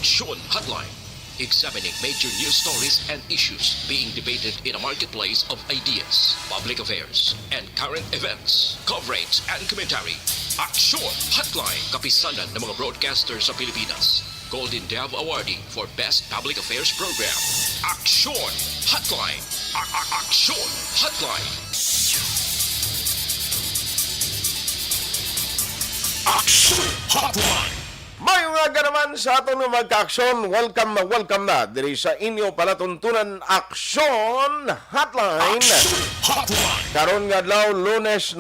Action Hotline. Examining major news stories and issues being debated in a marketplace of ideas, public affairs, and current events. Coverage and commentary. Action Hotline. Kapisanan ng mga broadcasters sa Pilipinas. Golden Dove Awardee for Best Public Affairs Program. Action Hotline. Action Hotline. Action Hotline. May nga naman sa aton nga magka-aksyon, welcome na diri sa inyo palatuntunan Aksyon Hotline. Karon nga adlaw Lunes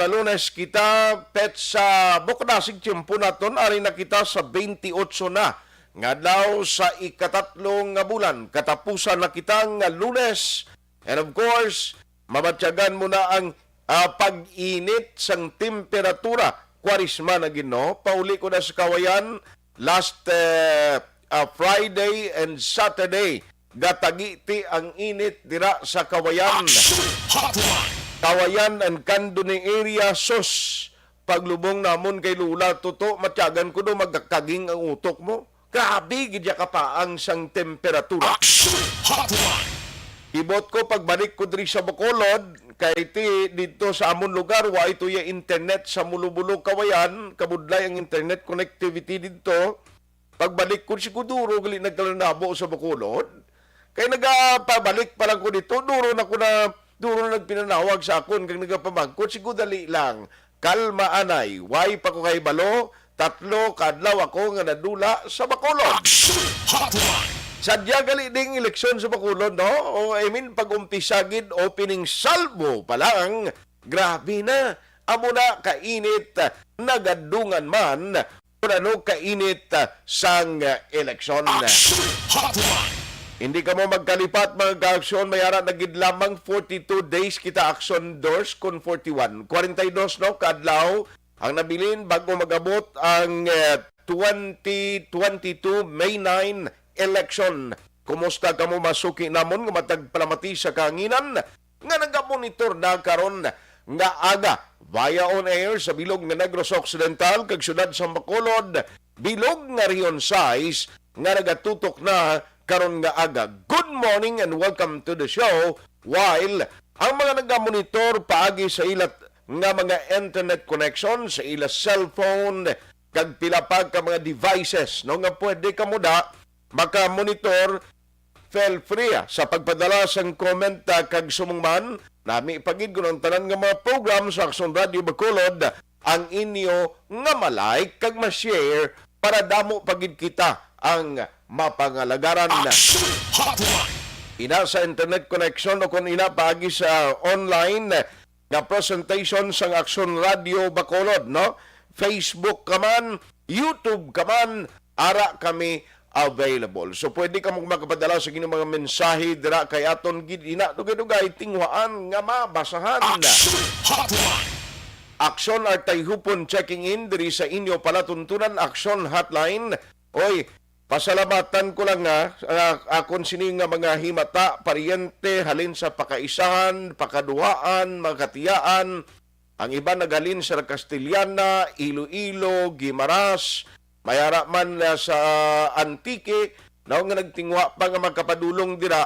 kita pet sa buknasig tiyempo naton ari na kita sa 28 na nga adlaw sa ikatatlong nga bulan katapusan na kita nga Lunes. And of course, mabatyagan mo na ang pag-init sang temperatura. Kwarisma na gino, pauli ko na sa kawayan last Friday and Saturday. Gatagiti ang init dira sa kawayan. Kawayan and Candoni area, sus. Paglubong namon kay Lula, tuto, matyagan ko do magkakaging ang utok mo. Grabe, gidya ka pa ang sang temperatura. Ibot ko pagbalik ko diri sa Bacolod, kay ti dito sa amon lugar wa ito ya internet sa mulubulog kawayan, kabudlay ang internet connectivity dito. Pagbalik ko si Kuduro gali nagkalanabo sa Bacolod, kay nagapabalik pa lang ko dito, duro na nagpinanawag sa akon kay nagapamagkot si Kudali lang. Kalma anay, way pa ko kay balo, 3 kadlaw ako nga nadula sa Bacolod. Sadya gali ding eleksyon sa Bacolod, no? O I mean, pag-umpisa gid opening salvo pa lang, grabe na. Amo na kainit, nagadungan man, kung ano kainit sang eleksyon. Hindi ka mo magkalipat mga ka-aksyon, mayara na gid lamang 42 days kita aksyon doors kun 41. 42 no, kadlaw, ang nabilin bago magabot ang 2022 May 9 election. Kumusta ka mo masuki namon nga matag palamati sa kahanginan nga nagamonitor na karon nga aga via on air sa bilog nga Negros Occidental kag syudad sa Bacolod, bilog nga Rion size nga nagatutok na karon nga aga. Good morning and welcome to the show. While ang mga nagamonitor paagi sa ilat nga mga internet connection sa ila cellphone kag pila pa ka mga devices no nga pwede ka muda maka-monitor, feel free sa pagpadala sang comment kag sumungman nami ipagid ko ng tanan nga mga program sa Aksyon Radio Bacolod ang inyo nga malike kag ma-share para damo pagid kita ang mapangalagaran na. Ina sa internet connection o kung ina paagi sa online nga presentation sang Aksyon Radio Bacolod, no? Facebook ka man, YouTube ka man, ara kami available. So pwede ka mong makapadala sa inyong mga mensahe dira kay aton gid ina dugay-dugay tingwaan nga mabasahan. Aksyon Artay Hupon checking in diri sa inyo palatuntunan Aksyon Hotline. Oy, pasalamatan ko lang nga akon sini nga mga himata, paryente halin sa pakaisahan, pakaduhaan, magkatiyaan. Ang iba nagalin sa Castellana, Iloilo, Guimaras, mayara man sa Antique, na nga nagtingwa pa nga magkapadulong dira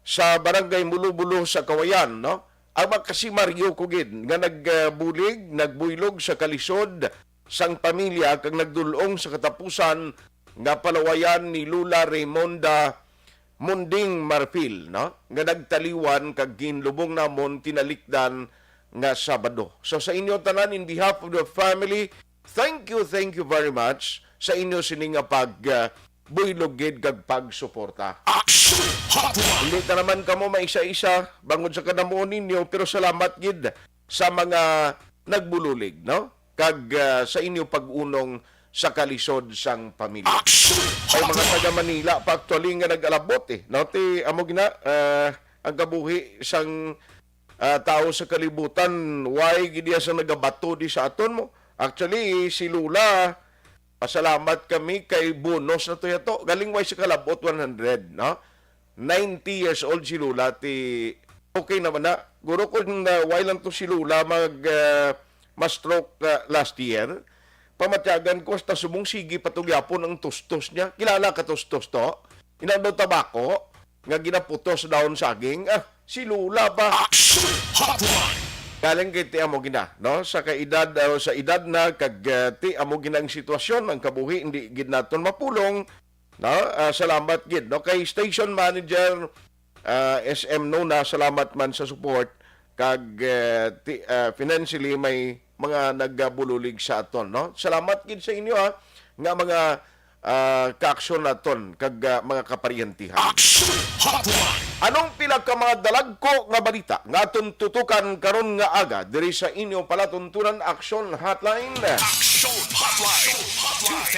sa barangay Mulubulo sa Kawayan, no? Ang magkasimaryo ko gid nga nagbulig, nagbuylog sa kalisod sang pamilya kag nagdulong sa katapusan nga palawayan ni Lula Raymonda Munding Marfil, no? Nga nagtaliwan kag ginlubong namon tinalikdan nga Sabado. So sa inyo tanan, in behalf of the family, thank you very much sa inyo sining nga buylog gid kag pagsuporta. Hindi ta naman kamo maisa-isa bangod sa kadamuon ninyo, pero salamat gid sa mga nagbululig, no? Kag sa inyo pag-unong sa kalisod sang pamilya. Ay mga taga Manila pa actually nga nag-alabot no? Ti amo gina ang kabuhi sang tao sa kalibutan, why gid sa nagabato di sa aton mo. Actually si Lula, pasalamat kami kay bonus na to yato. Galing way sa kalabot 100, no? 90 years old si Lula, okay naman na. Guro ko why lang to si Lula ma-stroke last year. pamatyagan ko hasta subong sige patugyapon ang tustos niya. Kilala ka tustos to? Inang daw tabako nga ginaputos daon saging. Si Lula pa. Galing kay ti amo gina, no? Sa kaedad sa edad na kag ti amo gina ang sitwasyon ang kabuhi hindi gid naton mapulong, no? Salamat gid, no? Kay station manager SM Nona, salamat man sa support kag financially may mga nagbululig sa aton, no? Salamat gid sa inyo nga mga ka-aksyon naton kag mga kaparyentihan. Anong pila ka mga dalagko nga balita nga aton tutukan karon nga aga diri sa inyo palatuntunan Action Hotline? Action Hotline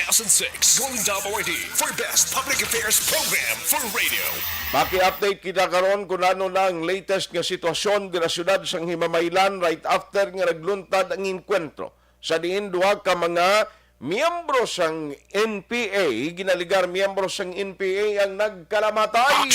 2006 Golden Dome Award for Best Public Affairs Program for Radio. Maki-update kita karon kung ano na ang latest nga sitwasyon dira syudad sang Himamaylan right after nga nagluntad ang inkwentro sa diin duha ka mga miyembro sang NPA, ginaligar miyembro sang NPA ang nagkalamatay.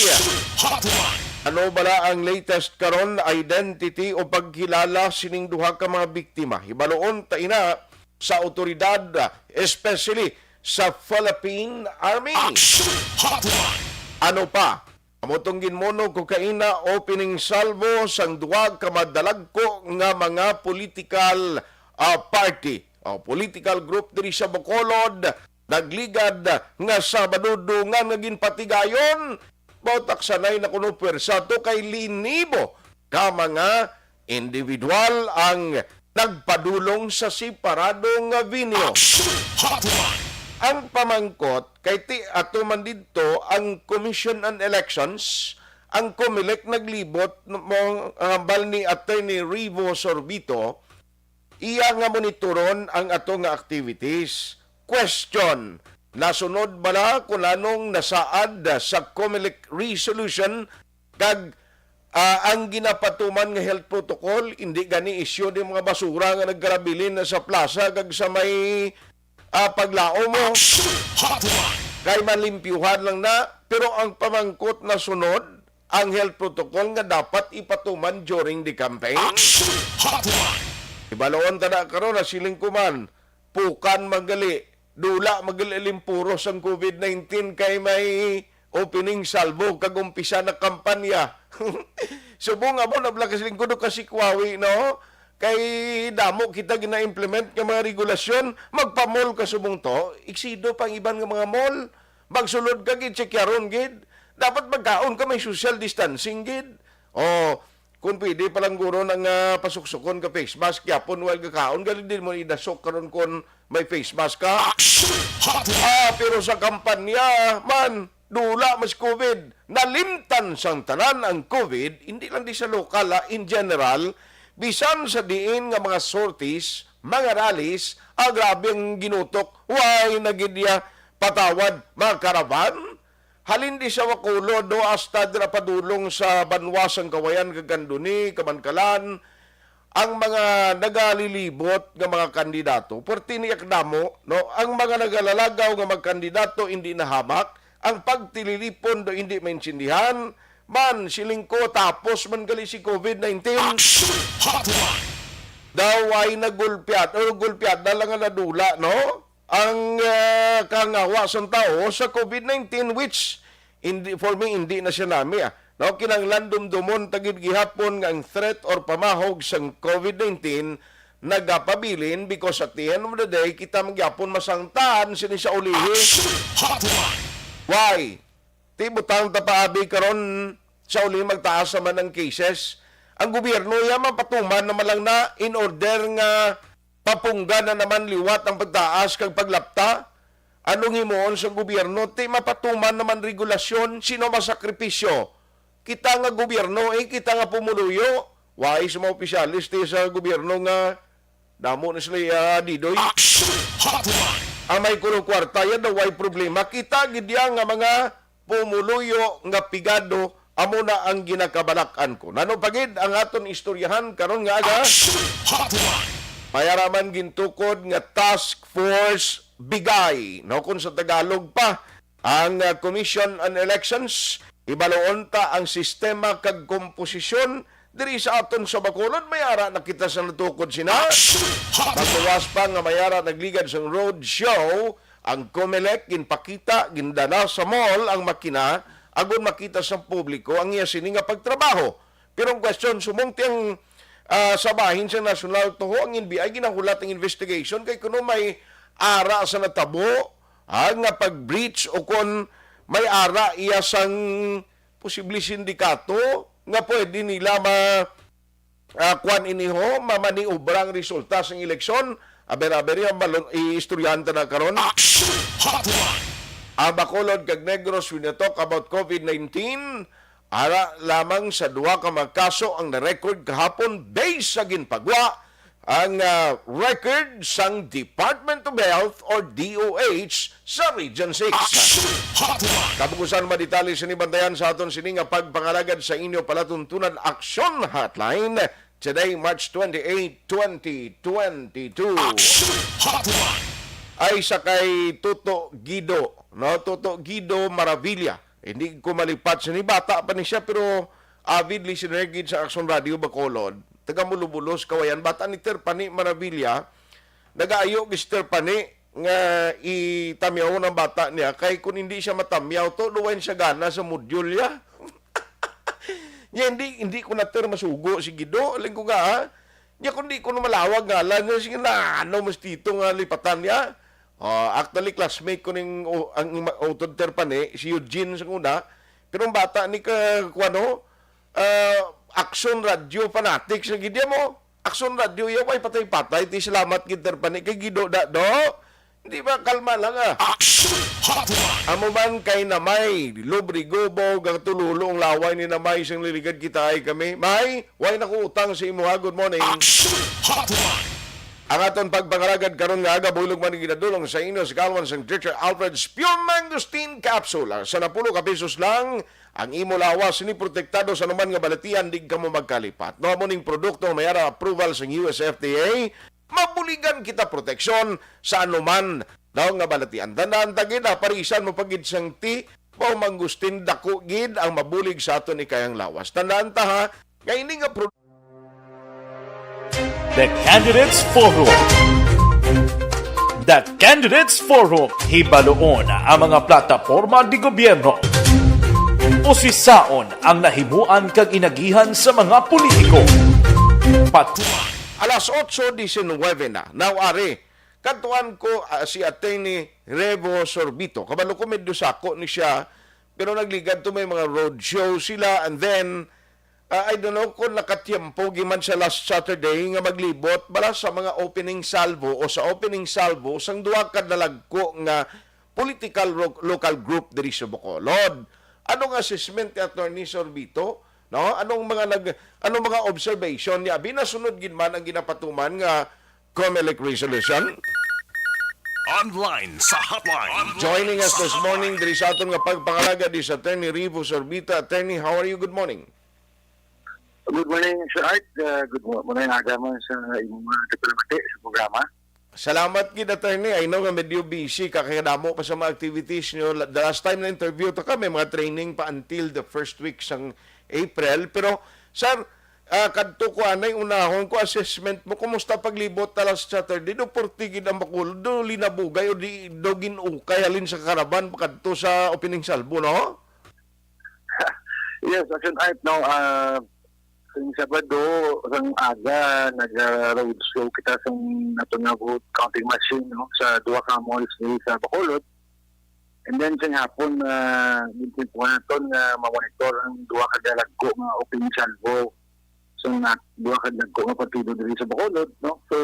Ano bala ang latest karon identity o pagkilala sining duha ka mga biktima? Hibaloon ta ina sa otoridad, especially sa Philippine Army. Ano pa? Amotong ginmono kokaina opening salvo sang duha ka madalagko nga mga political party o political group diri sa Bacolod nagligad nga Sabado nga ginpatigayon bautak sanay na kuno pwersa to kay linibo ka mga individual ang nagpadulong sa separadong venue. Ang pamangkot kay ti ato man didto ang Commission on Elections, ang COMELEC naglibot mo bal ni Attorney Rivo Sorbito. Iya nga monitoron ang ato nga activities. Question, nasunod bala kung anong nasaad sa COMELEC resolution kag ang ginapatuman nga health protocol, hindi gani isyo di mga basura nga nagkarabilin na sa plaza kag sa may paglao mo. Kay malimpyuhan lang na, pero ang pamangkot na sunod, ang health protocol nga dapat ipatuman during the campaign. Ibaloon tada karon na siling kuman, pukan magali, dula magali limpuros ang COVID-19 kay may opening salvo kag umpisa na kampanya. Subong mo na bala siling kuno kasi kwawi, no? Kay damo kita gina-implement nga mga regulasyon, magpa-mall ka subong to, iksido pang iban nga mga mall, magsulod ka gid checkyaron gid, dapat magkaon ka may social distancing gid. Kung pwede palang guro nang pasuksukon ka face mask, yapon while kakaon, galing din mo idasok karon kon may face mask ka. Pero sa kampanya, man, dula mas COVID, nalimtan sang tanan ang COVID, hindi lang di sa lokal, in general, bisan sa diin nga mga sorties, mga rallies, grabe ang ginutok, why nagidya patawad mga karavan? Halin di sa Wakulo, do hasta dira padulong sa Banwasang Kawayan, Kaganduni, Kamankalan, ang mga nagalilibot nga mga kandidato, pertiniyak damo, no? Ang mga nagalalagaw nga magkandidato hindi nahamak, ang pagtililipon do hindi maintindihan, man siling ko tapos man gali si COVID-19. Daw ay nagulpiat, gulpiat na lang nga nadula, no? Ang kangawa sa tao sa COVID-19 which for me hindi na siya nami no, kinanglan dumdumon tagid gihapon nga ang threat or pamahog sang COVID-19 nagapabilin because at the end of the day kita magyapon masangtaan sini sa ulihi. Why? Tibutang tapaabi karon sa uli magtaas naman ang cases. Ang gobyerno yaman patuman naman lang na in order nga papunggan na naman liwat ang pagtaas kag paglapta. Anong himuon sa gobyerno? Ti mapatuman naman regulasyon. Sino masakripisyo? Kita nga gobyerno, kita nga pumuluyo. Why sa mga opisyalis sa gobyerno nga damo na sila didoy? Ang may kuno kwarta yan daw ay problema. Kita gidya nga mga pumuluyo nga pigado amo na ang ginakabalakan ko. Nano pagid ang aton istoryahan karon nga aga? Mayaraman gintukod nga task force bigay. No, kung sa Tagalog pa, ang Commission on Elections, ibaloon ta ang sistema kag komposisyon diri sa aton sa Bacolod, may ara na kita sa natukod sina. Magluwas pa nga may ara nagligad sa road show, ang COMELEC ginpakita, gindala sa mall ang makina, agon makita sa publiko ang iya sini nga pagtrabaho. Pero ang question, sumungti ang sabahin sa national tuho, ang NBI ginahulat ang investigation kay kuno may ara sa natabo, nga pag-breach o kung may ara iya sang posible sindikato nga pwede nila kuan iniho mamaniubrang resulta sa eleksyon. Aber-aber yung i-istoryanta na karon. Ang Bacolod kag Negros, we na talk about COVID-19. Ara lamang sa duwa ka magkaso ang na-record kahapon based sa ginpagwa ang record sang Department of Health or DOH sa Region 6. Kabukusan maditali sinibantayan sa aton sining nga pagpangalagad sa inyo palatuntunan Action Hotline today, March 28, 2022. Ay sakay Toto Guido, no? Toto Guido Maravilla. Hindi ko malipat sa ni bata pa ni siya pero avidly sinergid sa Action Radio Bacolod. Taga Mulubulos, Kawayan. Bata ni Terpani Maravilla, nag-aayo ni Terpani nga itamyaw ng bata niya kay kung hindi siya matamyaw to, luwain siya gana sa module niya. Nya hindi ko na masugo si Gido, aling ko nga ha. Nya kundi ko na malawag nga lang sige na ano mas dito nga lipatan niya. Actually classmate ko ning ang utod Terpani si Eugene sa una, pero ang bata ni kuano Action Radio fanatic sa gidya mo. Action Radio yaw ay patay-patay ti salamat gid Terpani kay Gido da do. Hindi ba kalma lang Amo man kay Namay, Lobrigobo, gang tululong laway ni Namay sing liligad kita ay kami. May, why naku utang sa imo ha, good morning. Ang aton pagpangaragad karon nga aga bulog man ginadulong sa inyo sa kalwan sang Teacher Alfred's Pure Mangosteen Capsule. Sa 10 ka pesos lang, ang imo lawas ni protektado sa naman nga balatian dig kamo magkalipat. No amo ning produkto mayara approval sa US FDA. Mabuligan kita proteksyon sa anuman daw nga balatian. Tandaan tagid parisan mo pagid sang ti o mangustin dako gid ang mabulig sa aton ikayang lawas. Tandaan ta ha, nga ini nga The Candidates Forum. The Candidates Forum. Hibaluon ang mga plataporma di gobyerno. Usisaon ang nahimuan kag inagihan sa mga politiko. Patuan. Alas 8:19 na. Nawari. Kantuan ko si Atty. Revo Sorbito. Kabalo ko medyo sako ni siya. Pero nagligad to may mga road show sila. And then, I don't know kung nakatiempo giman sa last Saturday nga maglibot bala sa mga opening salvo o sa opening salvo sang duwa ka nalagko nga political local group diri sa Bacolod. Anong assessment ni Atty. Sorbito? No, anong mga observation niya binasunod gid man ang ginapatuman nga COMELEC resolution? Online sa hotline. Joining us this morning diri sa aton nga pagpangalaga di sa Atty. Revo Sorbito. Attorney, how are you? Good morning. Good morning, Sir Art. Good morning, agaman sa imong diplomatic sa programa. Salamat gid Attorney. I know nga medyo busy kakadamo pa sa mga activities nyo. The last time na interview to kami mga training pa until the first week sang April. Pero, sir, kadto ko anay unahon ko assessment mo. Kumusta paglibot talas Saturday? Do portigid ang Bacolod? Do linabugay o di do ginukay halin sa karaban kadto sa opening salvo, no? Yes, Action Art, no. Sa Sabado, sang aga, nag-road show kita sa nato nga vote counting machine, no? Sa duwa ka malls sa Bacolod. And then sa hapon, mintin po natin ma-monitor ang duwa ka dalagko nga opening salvo. So, duwa ka dalagko nga partido diri sa Bacolod, no? So,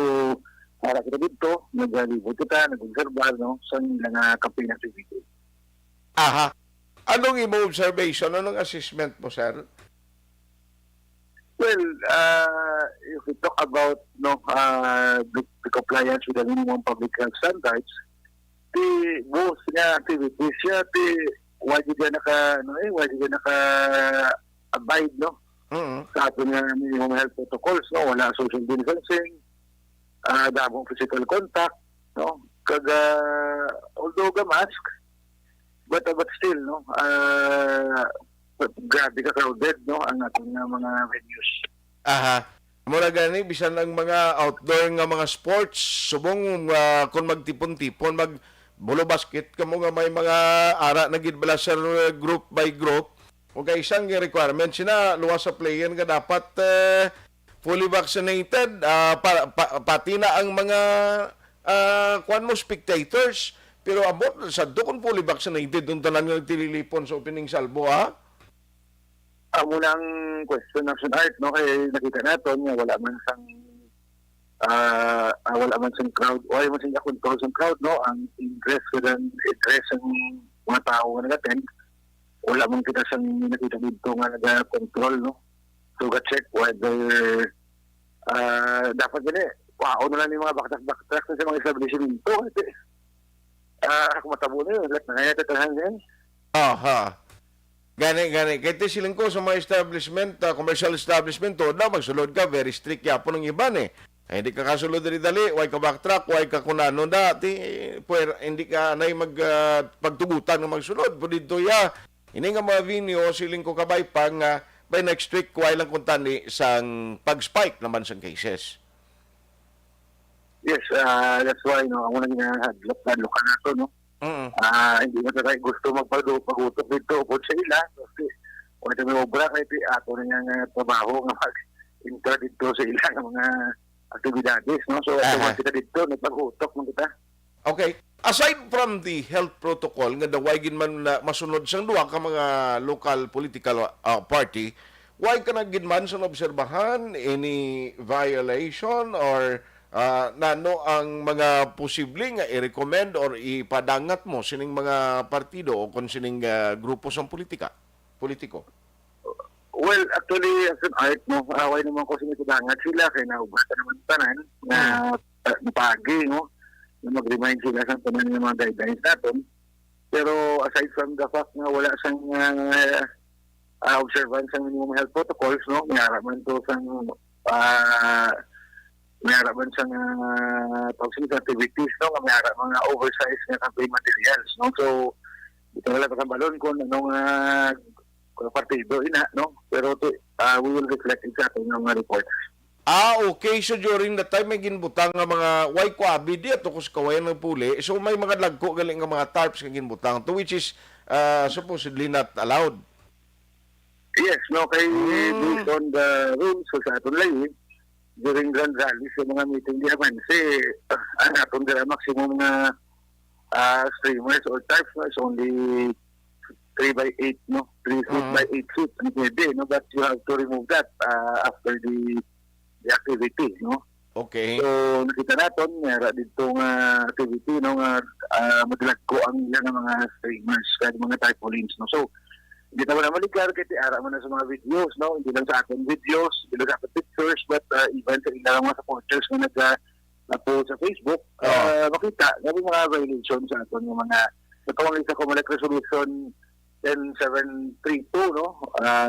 para kita dito, nag-libot kita, nag-observar, no? Sa nga campaign activity. Aha. Anong imo observation? Anong assessment mo, sir? Well, if we talk about the compliance with the minimum public health standards, the most nga activities siya, wajib naka abide, no? Sa ato nga minimum health protocols, no? Wala social distancing, damong physical contact, no? Although the mask, but still, no? Grabe ka crowded, no? Ang ating mga venues. Aha. Mura gani bisan ang mga outdoor nga mga sports subong kung magtipon-tipon bulo basket kamo nga may mga ara na gid bala sa group by group o kay isang requirement sina luwas sa player nga dapat fully vaccinated pati na ang mga kuan mo spectators pero abot sa dokon fully vaccinated dun tanan nga tililipon sa opening salvo ha. Ang unang question ng Art, no, kaya nakita natin nga wala man sang crowd, wala man sang control sang crowd, no, ang interest ng mga tao nga nag-attend, wala man kita sang nakita dito nga nag-control, no. So, check whether dapat gani, wow na lang yung mga baktak sa mga establishment kasi kung matabo na yun, lahat na kaya tatalahan yan. Aha. Gani. Kaya siling ko sa mga establishment, commercial establishment, to na magsulod ka, very strict yapon ng iban eh. Ay, hindi ka kasulod dali, way ka backtrack, way ka kunano na, hindi ka na pagtugutan ng magsulod. Pero dito ini nga mga vinyo, siling ko kabay pang, by next week, way lang kuntani sang pag-spike naman sang cases. Yes, that's why, no, ang unang hadlok ka na to, no. Hindi mo tayo gusto magpag-utok dito po sa ila kasi kung ito may obra kahit ako na nga trabaho nga mag-inter dito sa ila ng mga aktibidades, no? So, kita dito, nagpag-utok mo kita. Okay. Aside from the health protocol nga daway man na masunod sang duha ka mga local political party, why ka nagginman sa obserbahan any violation or nano ang mga posible nga i-recommend or ipadangat mo sining mga partido o kung sining grupo sa politiko? Well, actually, as an art, no, away naman ko sinipadangat sila kaya naubasta naman tanan na napagi, no, na mag-remind sila sa tanan ng mga guidelines natin. Pero aside from the fact na wala sang observance ng minimum health protocols, no, mayaraman to sang mayaraman sa activities, no, mayaraman mga oversized nga campaign materials, no. So ito wala pa balon kung anong partido ina, no, pero we will reflect it sa ating mga reports. Okay. So during that time may ginbutang nga mga way kwabi di ato kus kawayan ng puli. So may mga lagko galing nga mga tarps nga ginbutang to which is supposedly not allowed. Yes, no, kay based on the rules sa aton lahi during grand rallies sa mga meeting di naman ang aton dira maximum na streamers or tarps no, is only 3x8, no, 3 feet by 8 feet ang pwede, no, but you have to remove that after the activity, no. Okay. So nakita natin meron dito nga activity, no, nga maglag ko ang ilang mga streamers kaya mga tarpaulins, no. So hindi naman maligar kasi ara man na sa mga videos, no, hindi lang sa akin videos, hindi lang sa akin pictures, but even sa ilang mga supporters na nag-post sa Facebook, makita na mga violations sa atin yung mga natawag sa Comelec Resolution 10732, no,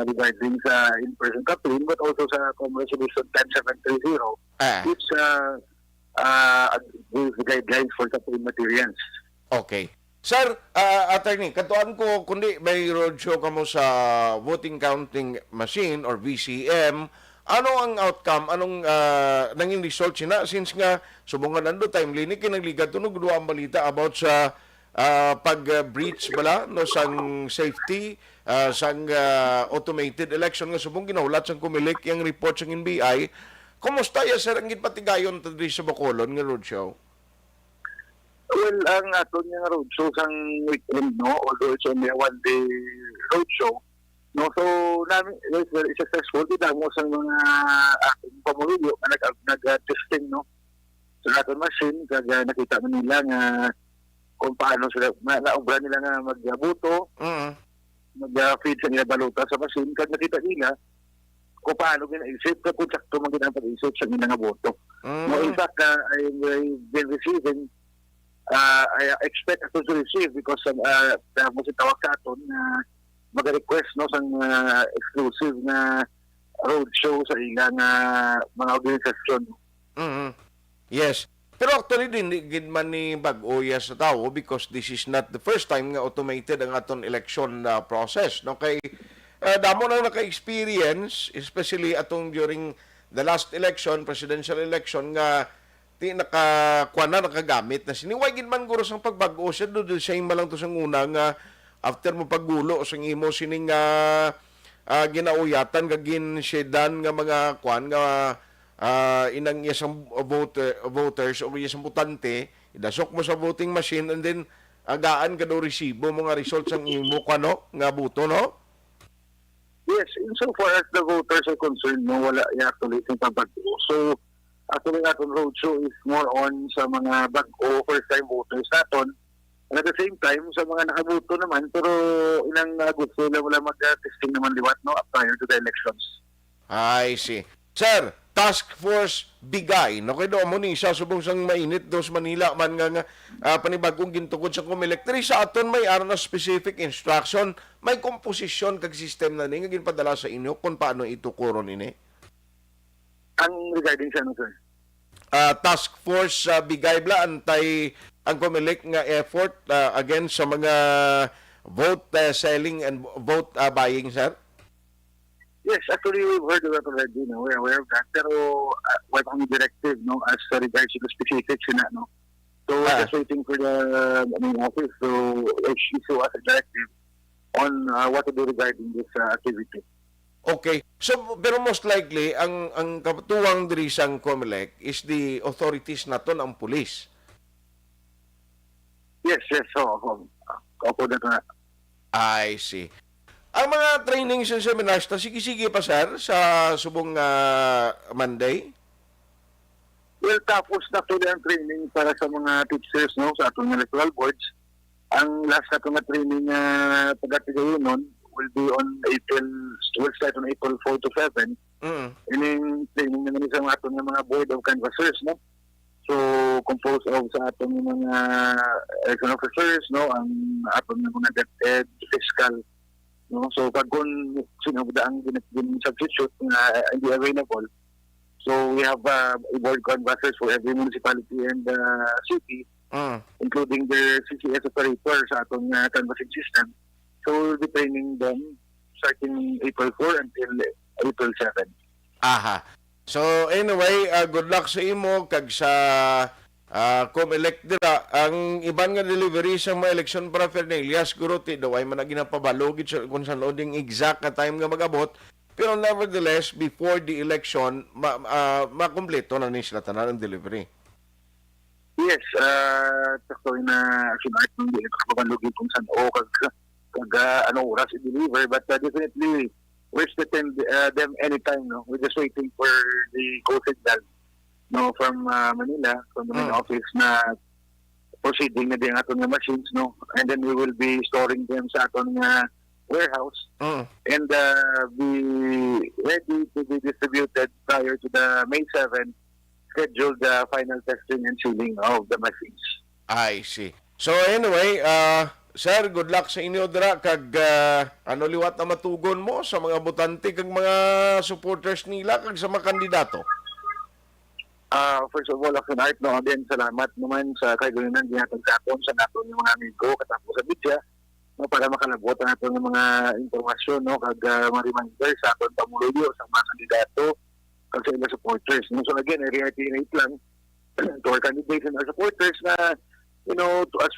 regarding sa in-person campaign, but also sa Comelec Resolution 10730, which gives the guidelines for campaign materials. Okay. Sir, attorney, katuan ko kundi may roadshow ka mo sa voting counting machine or VCM, ano ang outcome, anong nanging result sina since nga subungan nando timely ni kinagligad tunog duwa ang balita about sa pag-breach bala no sang safety sang automated election nga subong ginahulat sang Comelec yang report sang NBI. Kumusta ya sir ang gipatigayon tadri sa Bacolod nga roadshow? Well, ang aton nga roadshow sang weekend, no, although it's only a one-day roadshow, no, so namin it was very successful. Kita mo sa mga ating pamulyo nag-testing, no, sa aton machine, kaya nakita mo nila nga kung paano sila, naubra nila nga magbuto, mag-feed sa nila baluta sa machine, kaya nakita nila kung paano gina-isip, kung sakto man ginapag-isip sa nila nga boto. No, in fact, I've been receiving I expect us to receive because mo si tawag sa aton na mag-request no sang exclusive na roadshow sa ilang mga organisasyon. Yes. Pero actually din man ni Bag-Oya sa tao because this is not the first time nga automated ang aton election process, no, kay damo na naka-experience especially atong during the last election, presidential election nga ti nakakuha na nakagamit na siniway gid man guro sang pagbago siya do siya yung malang to sang una nga after mo paggulo sang imo sining ginauyatan gagin shedan nga mga kuan nga inang isang voters o isang botante idasok mo sa voting machine and then agaan ka do resibo mga results ang imo kano nga boto no. Yes, insofar as the voters are concerned, no, wala actually itong pagbago. So, actually atong roadshow is more on sa mga bago first-time voters naton. And at the same time, sa mga nakaboto naman, pero ilang gusto na wala mag-testing naman liwat no, prior to the elections. I see. Sir, Task Force Bigay, no kay do mo ni sa subong sang mainit dos Manila man nga panibagong gintukod sa Comelec. Diri sa aton may aron na specific instruction, may komposisyon kag system na ni nga ginpadala sa inyo kung paano itukuron ini. Ang regarding sa ano, sir? Task Force Bigay bla antay ang Comelec nga effort against sa mga vote selling and vote buying, sir. Yes, actually, we've heard of that already. No? We're aware of that. Pero wala kami directive no, as regards to the specifics in that. No? So we're just waiting for the office to issue us a directive on what to do regarding this activity. Okay. So, pero most likely, ang katuwang diri sang Comelec is the authorities naton ang pulis. Yes. So, opo na na. I see. Ang mga trainings and seminars, sige pa, sir, sa subong Monday? Well, tapos na to ang training para sa mga teachers no, sa atong electoral boards. Ang last na na training pagkatigayon nun will be on will start on April 4 to 7. Ining training naman sa atong mga board of canvassers, no? So, composed of sa atong mga election officers, no? Ang atong mga DepEd, fiscal, no? So, pag kung sino ba ang substitute na hindi available, so we have board canvassers for every municipality and city, including their CCS operator sa atong canvassing system. So, we'll be training them starting April 4 until April 7. Aha. So, anyway, good luck sa imo kag sa Comelec dira. Ang iban nga delivery sa mga election paraphernalia siguro ti daw ay man ginapabalogit sa kung saan loading exact na time nga magabot. Pero nevertheless, before the election, makumpleto na ni sila tanan ang delivery. Yes, sakto na sinart ng delivery kung saan o kag anong oras i-deliver, but definitely we're expecting them anytime. No? We're just waiting for the call signal no, from Manila, from the main office na proceeding na din aton nga machines, no? And then we will be storing them sa aton nga warehouse and be ready to be distributed prior to the May 7 scheduled final testing and sealing of the machines. I see. So anyway, sir, good luck sa inyo dira kag liwat na matugon mo sa mga botante kag mga supporters nila kag sa mga kandidato. First of all, Art, no, again, salamat naman sa kailangan ginatag sa aton sa naton ng mga amigo katapos sa media no, para makalabot ang aton ng mga informasyon no, kag mga reminder sa aton pamuluyo sa mga kandidato kag sa ilang supporters. No? So again, I reiterate lang to our candidates and our supporters na, you know, to us.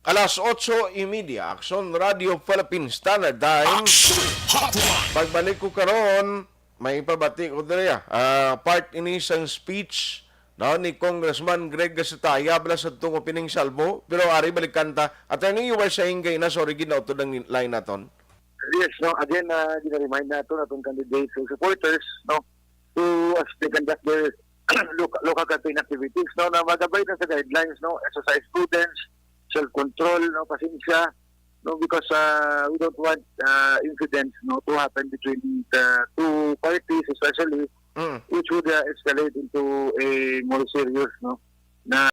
Alas 8:30, Action Radio Philippines Standard Time. Pagbalik ko karon, may pabati ko diri part ini sang speech no ni Congressman Greg Gasitaya bala sa tong opening salvo pero ari balik kanta attorney you were saying kay na sorry ginaw to ng line naton. Yes, no, again gina-remind nato atong candidates and supporters no to as they conduct their local campaign activities no na magabay na sa guidelines no, exercise prudence, self-control, no, pasensya, no, because we don't want incidents, no, to happen between the two parties, especially, which would escalate into a more serious, no, na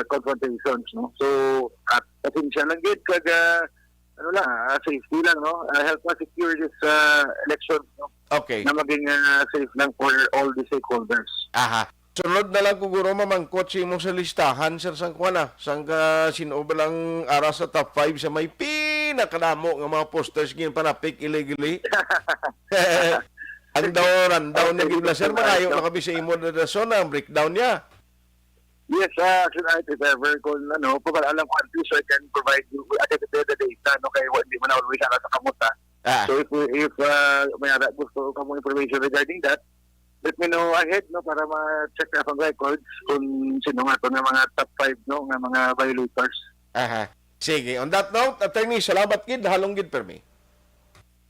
confrontations, no. So, pasensya lang gid kag safety lang, no, help us secure this elections, no. Okay. Na maging safe lang for all the stakeholders. Aha. Sunod na lang kuguro mamangkot si mo sa listahan, sir, sang kuwana. Sang sino ba lang ara sa top 5 sa may pinakadamo nga mga posters gin panapik illegally. Ang rundown na gila sir, makayo na kami sa imo na rason ang breakdown niya. Yes, if ever, kung para alam ko, at least I can provide you with the data, no, kaya hindi mo na always sa kamuta. So if may gusto ka mo information regarding that, let me know ahead, no, para ma-check na ang records kung sino nga to ng mga top 5, no, ng mga violators. Aha. Sige, on that note, attorney, salamat gid, halong gid permi.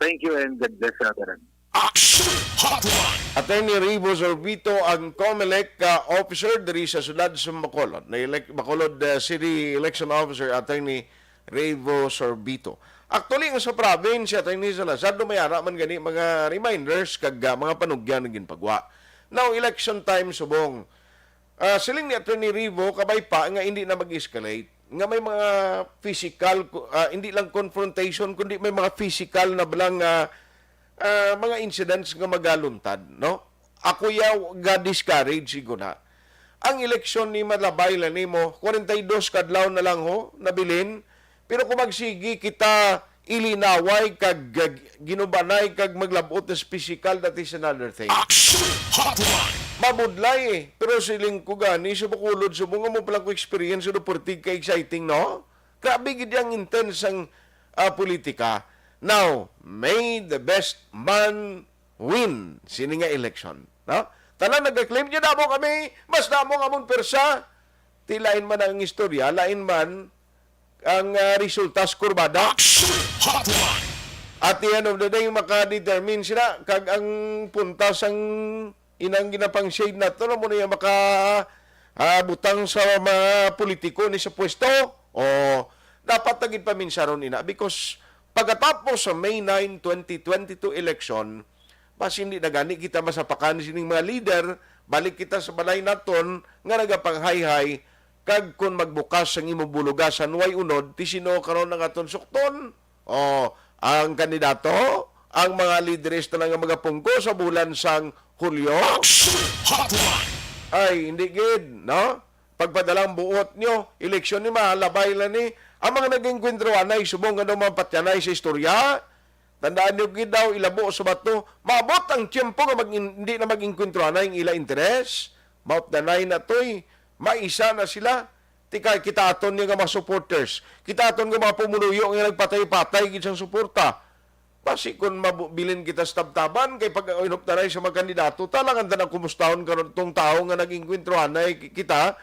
Thank you and God bless, Sir. Action Hotline. Attorney Rivo Sorbito ang COMELEC officer diri sa sudad sa Bacolod. Bacolod City Election Officer Attorney Rivo Sorbito. Actually, nga sa province, Attorney Salazar, dumayara man gani mga reminders kag mga panugyan ng ginpagwa. Now, election time subong. Siling ni Attorney Rivo, kabay pa nga hindi na mag-escalate. Nga may mga physical, hindi lang confrontation, kundi may mga physical na balang mga incidents nga magaluntad, no? Ako yaw ga-discourage siguro na. Ang eleksyon ni Malabay lang nimo, 42 kadlaw na lang ho, nabilin. Pero kung magsigi kita ilinaway kag ginubanay kag maglabot na physical, that is another thing. Action Hotline. Mabudlay eh. Pero siling ko gani, subukulod, subunga mo palang ko experience, subuportig ka exciting, no? Grabe gid ang intense ang politika. Now, may the best man win sini nga election. No? Tanan nag-claim niya damo kami, mas damo nga mong persa. Tilain man ang istorya, lain man ang resulta sa kurbada. Action Hotline. At the end of the day, makadetermine sila kag ang puntas ang inang ginapang shade na to, mo na butang sa mga politiko ni sa pwesto. O dapat naging paminsaron ina because pagkatapos sa May 9, 2022 election, mas hindi na gani kita masapakan sining mga leader, balik kita sa balay naton nga nagapanghay-hay kag kun magbukas ang imong bulugasan way unod ti sino karon nga aton sukton. O ang kandidato, ang mga leaders na nga mga pungko sa bulan sang Hulyo. Hotline. Ay, hindi gid, no? Pagpadalang buot nyo, eleksyon ni mahalabay lang ni. Ang mga naging kwentruanay, subong nga naman patyanay sa istorya, tandaan nyo gid daw, ilabo sa bato, maabot ang tiyempo nga hindi na maging kwentruanay ang ila interes, maot danay na to'y, maisa na sila, tika kita aton nga mga supporters, kita aton nga mga pumuluyo nga nagpatay-patay gid sang suporta. Pasi kung mabilin kita sa tabtaban, kay pag inoptaray sa mga kandidato, talangan na kumustahon karon tong tao nga naging kwentruanay kita,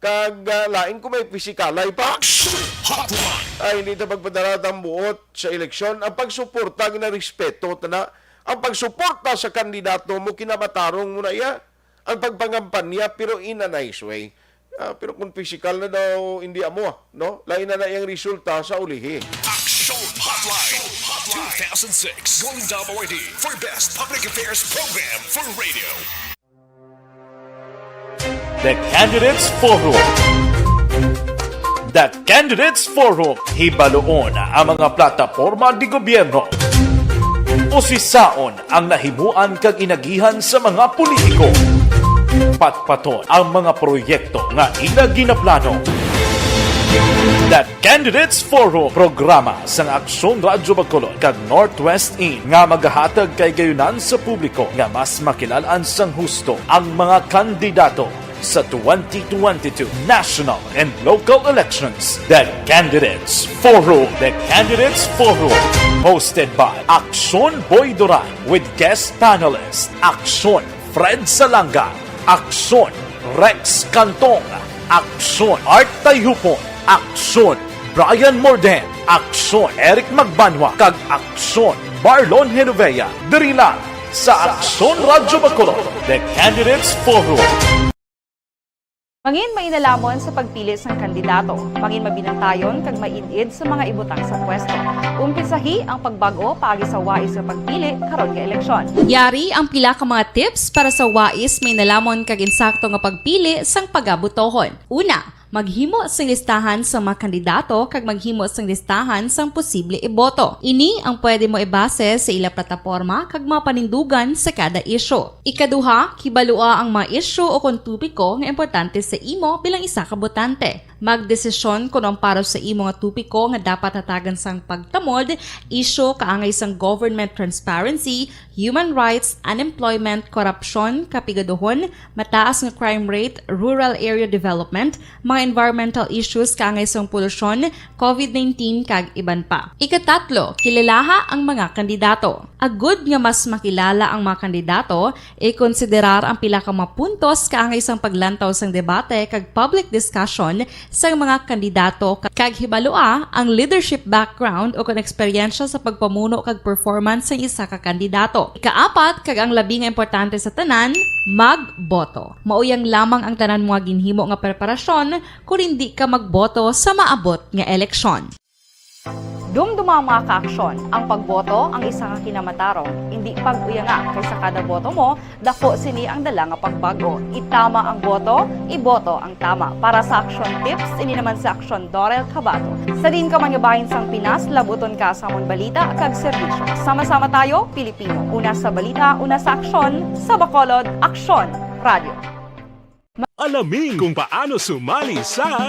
kag lain ko may pisikalay pa. Hotline. Ay, hindi na pagpadaratang buot sa eleksyon. Ang pagsuporta, na respeto, ang pagsuporta sa kandidato mo, kinamatarong mo na iya. Ang pagpangampanya, pero in a nice way. Pero kung physical na daw, hindi amo, no? Lain na yung resulta sa ulihi. Action Hotline. 2006 Golden Dome Award for Best Public Affairs Program for Radio. The Candidates Forum. The Candidates Forum, hibaloon ang mga plataporma di gobyerno. Usisaon ang nahimuan kag inagihan sa mga politiko. Patpaton ang mga proyekto nga ila ginaplano. The Candidates Forum, programa sang Aksyon Radyo Bacolod kag Northwest In nga magahatag kay gayunan sa publiko nga mas makilalaan sang husto ang mga kandidato sa 2022 national and local elections. The Candidates Forum. The Candidates Forum. Hosted by Aksyon Boy Duran with guest panelist Aksyon Fred Salanga, Aksyon Rex Cantong, Aksyon Art Tayhupon, Aksyon Brian Morden, Aksyon Eric Magbanwa, kag Aksyon Marlon Genovea. Diri lang sa Aksyon Radyo Bacolod. The Candidates Forum. Mangin mainalamon sa pagpili ng kandidato, mangin mabinantayon kag mainid sa mga ibutang sa pwesto. Umpisahi ang pagbago paagi sa wais sa pagpili karon nga eleksyon. Yari ang pila ka mga tips para sa wais may nalamon kag insakto nga pagpili sang pagabutohon. Una, Maghimo sang listahan sa mga kandidato kag maghimo sang listahan sang posible iboto. Ini ang pwede mo ibase sa ila plataporma kag mga panindugan sa kada isyu. Ikaduha, kibalua ang mga isyu o kung tupiko nga importante sa imo bilang isa ka botante. Magdesisyon kung ang para sa imo nga tupiko nga dapat hatagan sang pagtamod, isyu kaangay sang government transparency, human rights, unemployment, korupsyon, kapigaduhon, mataas nga crime rate, rural area development, mga environmental issues kaangay sang polusyon, COVID-19 kag iban pa. Ikatatlo, kilalaha ang mga kandidato. Agud nga mas makilala ang mga kandidato, i-konsiderar ang pila ka mga puntos kaangay sang paglantaw sang debate kag public discussion sa mga kandidato kag hibalua ang leadership background o kung eksperyensya sa pagpamuno kag performance sa isa ka kandidato. Ikaapat kag ang labi nga importante sa tanan, magboto. Mauyang lamang ang tanan mga ginhimo nga preparasyon kung hindi ka magboto sa maabot nga eleksyon. Dumduma ang mga kaaksyon. Ang pagboto ang isa ka kinamatarong. Hindi pag-uyanga kaysa kada boto mo, dako sini ang dala nga pagbago. Itama ang boto, iboto ang tama. Para sa action tips, ini naman sa action Dorel Cabato. Sa din ka manyabahin sang Pinas, labuton ka sa amon balita kag serbisyo. Sama-sama tayo, Pilipino. Una sa balita, una sa aksyon, sa Bacolod, Aksyon Radio. Alamin kung paano sumali sa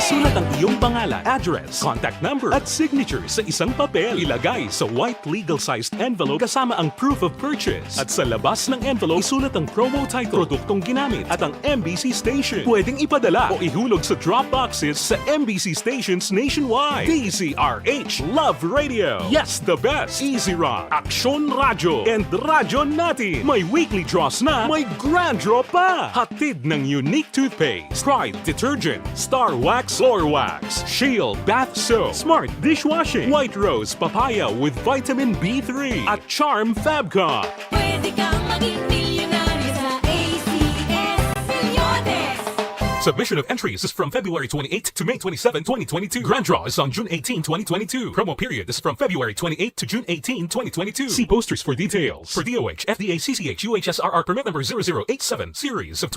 isulat ang iyong pangalan, address, contact number at signature sa isang papel. Ilagay sa white legal-sized envelope kasama ang proof of purchase. At sa labas ng envelope, isulat ang promo title, produktong ginamit at ang MBC station. Pwedeng ipadala o ihulog sa drop boxes sa MBC stations nationwide. DZRH Love Radio. Yes, the best. Easy Rock, Aksyon Radio, and Radyo Natin. May weekly draws na, may grand draw pa. Hatid ng unique toothpaste, Pride Detergent, Star Wax Floor Wax, Shield Bath Soap, Smart Dishwashing, White Rose Papaya with Vitamin B3 at Charm Fabcon. Pwede kang maging milyonaryo sa ACS Milyones. Submission of entries is from February 28 to May 27, 2022. Grand draw is on June 18, 2022. Promo period is from February 28 to June 18, 2022. See posters for details. For DOH, FDA, CCH, UHSRR permit number 0087, series of...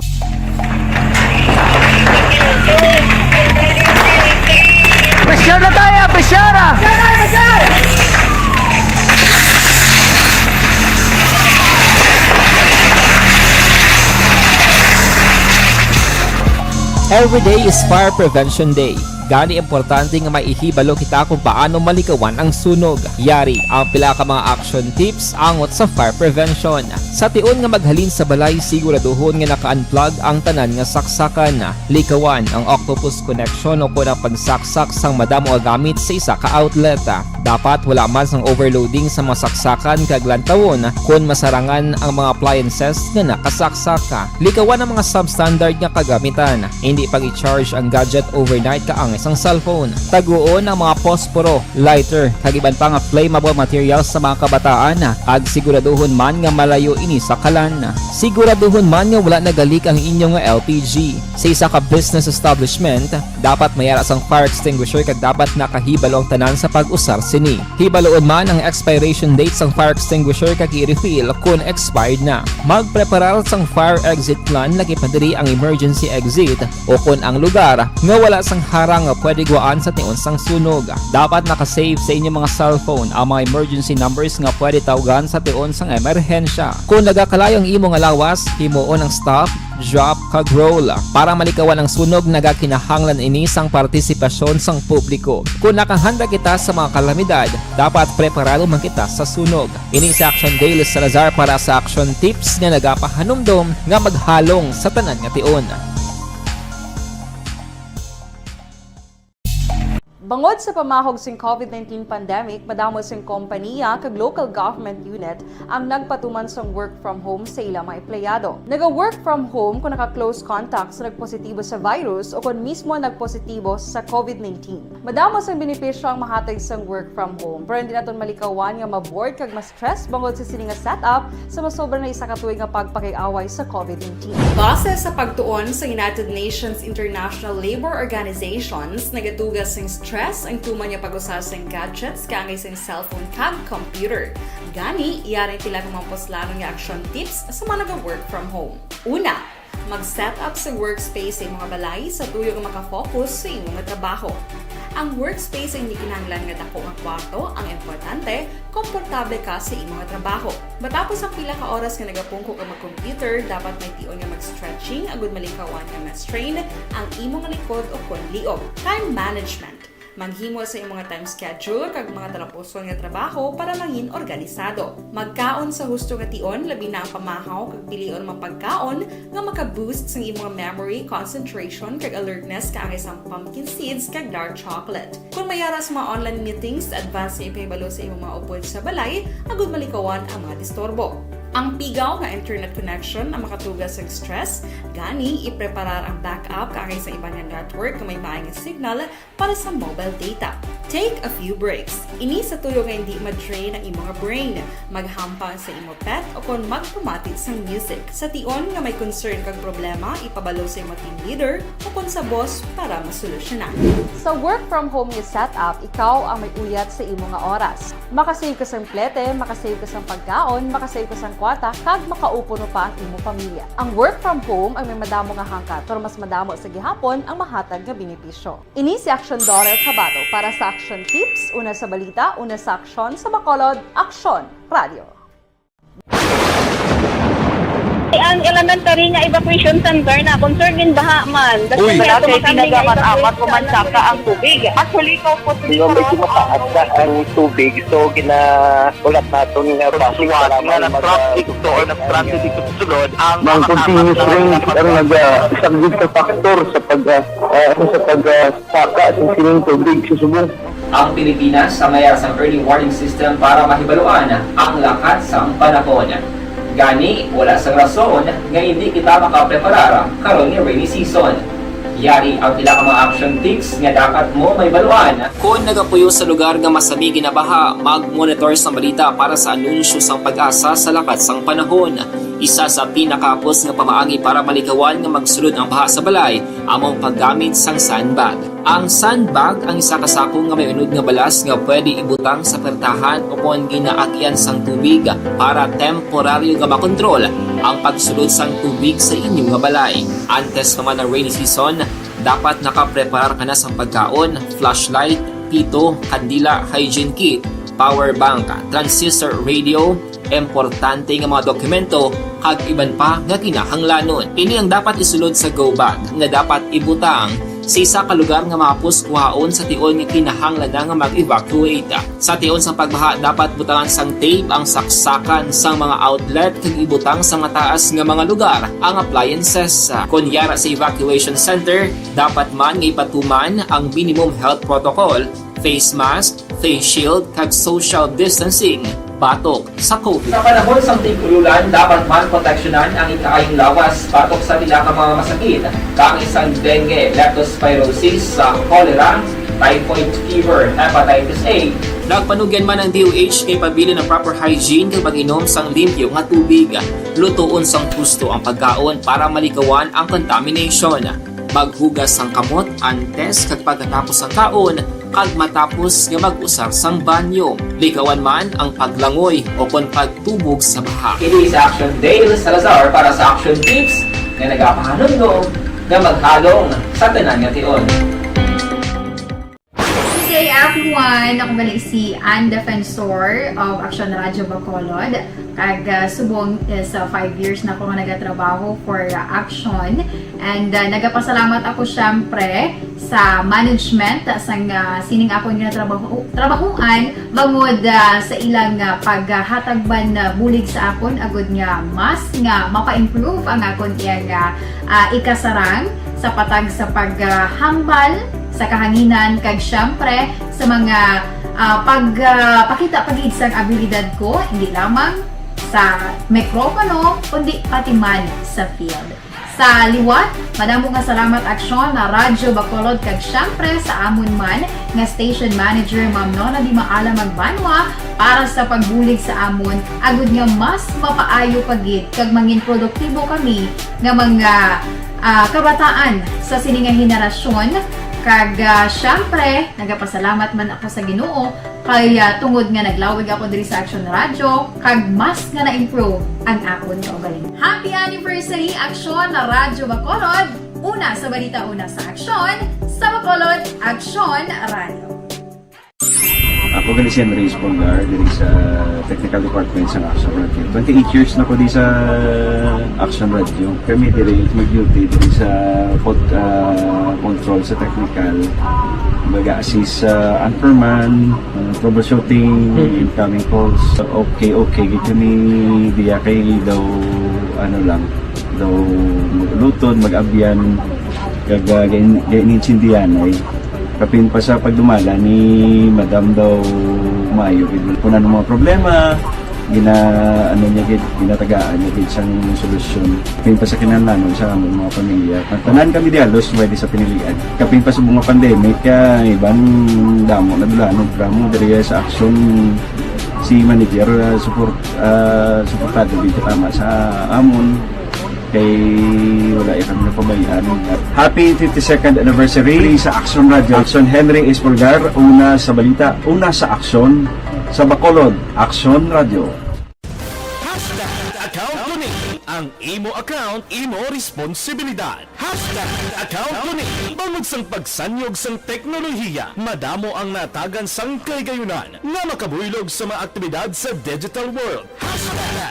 Pressure na tayo! Pressure na! Every day is Fire Prevention Day. Gani importante nga maihibalo kita kung paano malikawan ang sunog. Yari ang pila ka mga action tips angot sa fire prevention. Sa tion nga maghalin sa balay, siguraduhon nga naka-unplug ang tanan nga saksakan. Likawan ang octopus connection o kung ang pagsaksak sang madamo nga gamit sa isa ka outlet. Dapat wala man sang overloading sa mga saksakan kag lantawon kung masarangan ang mga appliances nga nakasaksaka. Likawan ang mga substandard nga kagamitan. Hindi pag i-charge ang gadget overnight kaang isang cellphone. Taguon ang mga posporo, lighter, kag iban pa nga flammable materials sa mga kabataan. Ag siguraduhon man nga malayo ini sa kalan. Siguraduhon man nga wala nagalik ang inyong LPG. Sa isa ka business establishment, dapat mayara sang fire extinguisher kag dapat nakahibalo ang tanan sa pag-usar sini. Hibaloon man ang expiration date sang fire extinguisher kag i-refill kung expired na. Magpreparar sang fire exit plan lagi padiri ang emergency exit o kung ang lugar nga wala sang harang nga pwede guwaan sa tion sang sunog. Dapat nakasave sa inyong mga cellphone ang mga emergency numbers nga pwede tawagan sa tion sang emerhensya. Kung nagakalayo ang imong lawas, himuon ang stop, drop, kag roll. Para malikawan ang sunog, nagakinahanglan ini sang partisipasyon sang publiko. Kung nakahanda kita sa mga kalamidad, dapat preparado man kita sa sunog. Ini sa Action Daily Salazar para sa action tips nga nagapahanumdom nga maghalong sa tanan nga tion. Bangod sa pamahog sing COVID-19 pandemic, madamo sing kompanya kag local government unit ang nagpatuman sang work from home sa ilang mga empleyado. Naga-work from home kung naka-close contacts na nagpositibo sa virus o kung mismo nagpositibo sa COVID-19. Madamo sang benepisyo ang mahatag sang work from home, pero hindi naton malikawan nga ma-bored kag ma-stress bangod sa sini nga setup sa masobra na isa ka tuig nga pagpakiaway sa COVID-19. Base sa pagtuon sa United Nations International Labor Organizations, nagatugas sing stress stress ang tuman niya pag-usar sa gadgets kangay sa cellphone kag computer. Gani, iyari tila kumampos lalo nga action tips sa mga nag-work from home. Una, mag-set up sa workspace sa imong balay sa tuyo nga makafocus sa imong trabaho. Ang workspace ay hindi kinahanglan nga dako nga kwarto, ang importante, komportable ka sa imong trabaho. Matapos ang pila ka oras nga nagapungko ka mag-computer, dapat may tion nga mag-stretching agud malikawan nga ma-strain ang imong likod o konliog. Time management. Manghimo sa imong time schedule kag mga talapuson nga trabaho para mangin organisado. Magkaon sa husto nga tion labi na ang pamahaw kag pilion mga pagkaon nga maka-boost sa imong memory, concentration kag alertness kaangay sa pumpkin seeds kag dark chocolate. Kung mayara sa mga online meetings, advance sa ipahibalo sa imong mga upod sa balay, agud malikawan ang mga disturbo. Ang pigaw nga internet connection ang makatugas sa stress, gani ipreparar ang backup kaangay sa ibang nga network nga may maayong signal para sa mobile data. Take a few breaks. Ini sa tuyo nga hindi ma-drain ang imong brain, maghampang sa imong pet o kung magpumatit sa music. Sa tion nga may concern kag problema, ipabalo sa imong team leader o kung sa boss para masolusyonan. Sa work from home nga setup, ikaw ang may uyat sa imong nga oras. Makasave ka sa plete, makasave ka sa pagkaon, makasave ka sa kwarta, kag makaupo no pa ang imong pamilya. Ang work from home ay may madamo nga hangkat, pero mas madamo sa gihapon ang mahatag nga benepisyo. Ini si Action Dorel Cabato para sa Action Tips, una sa balita, una sa aksyon sa Bacolod, Aksyon Radio. Ang elementary nga evacuation center na concern din baha man. Uy, kasi pinagamat-amat kumansaka ang tubig. Actually, po medyo mataas na ang tubig. So, ginaulat natin nga pasiwat nga nag-traffic to or nag-traffic dito sa sulod. Ang continuous range ang nag-isang sa factor sa pagsaka sa sining tubig sa subong. Ang Pilipinas sa mayroon sa early warning system para mahibaluan ang lakas ng panahon. Gani, wala sang rason nga hindi kita makapreparar karon nga rainy season. Yari ang pila ka mga action tips nga dapat mo may baluan. Kung nagapuyo sa lugar nga masabi ginabaha, mag-monitor sa balita para sa anunsyo sang pag-asa sa lakas sang panahon. Isa sa pinakapos nga pamaagi para malikawan nga magsulod ang baha sa balay, among paggamit sang sandbag. Ang sandbag ang isa kasakong nga may unod nga balas nga pwede ibutang sa pertahan o kung ginaagyan sang tubig para temporaryo nga makontrol ang pagsulod sang tubig sa inyong nga balay. Antes naman ng rainy season, dapat nakapreparar ka na sang pagkaon, flashlight, pito, kandila, hygiene kit, power bank, transistor radio, importante nga mga dokumento kag iban pa nga kinahanglanon. Ini ang dapat isulod sa go bag nga dapat ibutang sa isa ka lugar nga mapus kuhaon sa tion nga kinahanglan nga mag-evacuate. Sa tion sa pagbaha dapat butangan sang tape ang saksakan sang mga outlet kag ibutang sa mataas nga mga lugar ang appliances. Kunyara sa evacuation center, dapat man nga ipatuman ang minimum health protocol, face mask, face shield kag social distancing batok sa COVID. Sa panahon sa tigululan, dapat man proteksyonan ang ikaayong lawas batok sa pila ka mga masakit, kang isang dengue, leptospirosis, cholera, typhoid fever, hepatitis A. Nagpanugyan man ang DOH kay pabili ng proper hygiene kay pag-inom sang limpyo nga tubig. Lutuon sang gusto ang pagkaon para malikawan ang contamination. Maghugas sang kamot antes kag pagkatapos ang kaon kag matapos nga mag-usar sang banyo. Likawan man ang paglangoy o kon pagtubog sa baha. It is Action Dale Salazar para sa Action Tips nga nagapahanungnog nga maghalong sa tanan nga tion. Good day everyone! Ako balik si Ann Defensor of Action Radio Bacolod. Kag subong sa 5 years na ako nga nagatrabaho for Action. And nagapasalamat ako syempre sa management sa sining ako nga trabahuan bangod sa ilang paghatagban bulig sa akon agud nga mas nga mapa-improve ang akon nga ikasarang sa patag sa paghambal sa kahanginan kag syempre sa mga pakita pagid sang abilidad ko hindi lamang sa mikropono kundi pati man sa field. Sa liwat, madamo nga salamat Aksyon na Radyo Bacolod kag syempre sa amon man nga station manager Ma'am Nona Di Maala Magbanwa para sa pagbulig sa amon agud nga mas mapaayo pagid kag mangin produktibo kami nga mga kabataan sa sininga henerasyon Kag syempre, nagapasalamat man ako sa Ginoo kay tungod nga naglawig ako diri sa Action Radio kag mas nga na-improve ang akon kaugalingon. Happy anniversary Action Radio Bacolod! Una sa balita, una sa Action, sa Bacolod, Action Radio. Ako gali si Enrique Polgar diri sa Technical Department sa Action Radio. 28 years na ko di sa Action Radio. Kami diri mag-duty diri sa control sa technical. Mag-assist sa anchorman, troubleshooting, incoming calls. Okay. Gito ni diya kay daw daw maglutod, mag-abyan, gainin-sindihan ay kapin pa sa pagdumala ni Madam daw Mayo. Kung ano mga problema, ginatagaan niya gid sang solusyon. Kapin pa sa kinahanglan sa among mga pamilya. Tanan kami dialos pwede sa pinilian. Kapin pa sa mga pandemic, ibang damo na dulanog dramo diri sa Action si manager suportado dito tama sa amon kay wala kami napabayaan. Happy 52nd anniversary sa Action Radio. Action Henry Espolgar, una sa balita, una sa Action sa Bacolod, Action Radio. Account ko ni ang imo account, imo responsibilidad. Account ko ni bangod sang pagsanyog sang teknolohiya, madamo ang natagan sang kaygayunan nga makabuylog sa mga aktibidad sa digital world.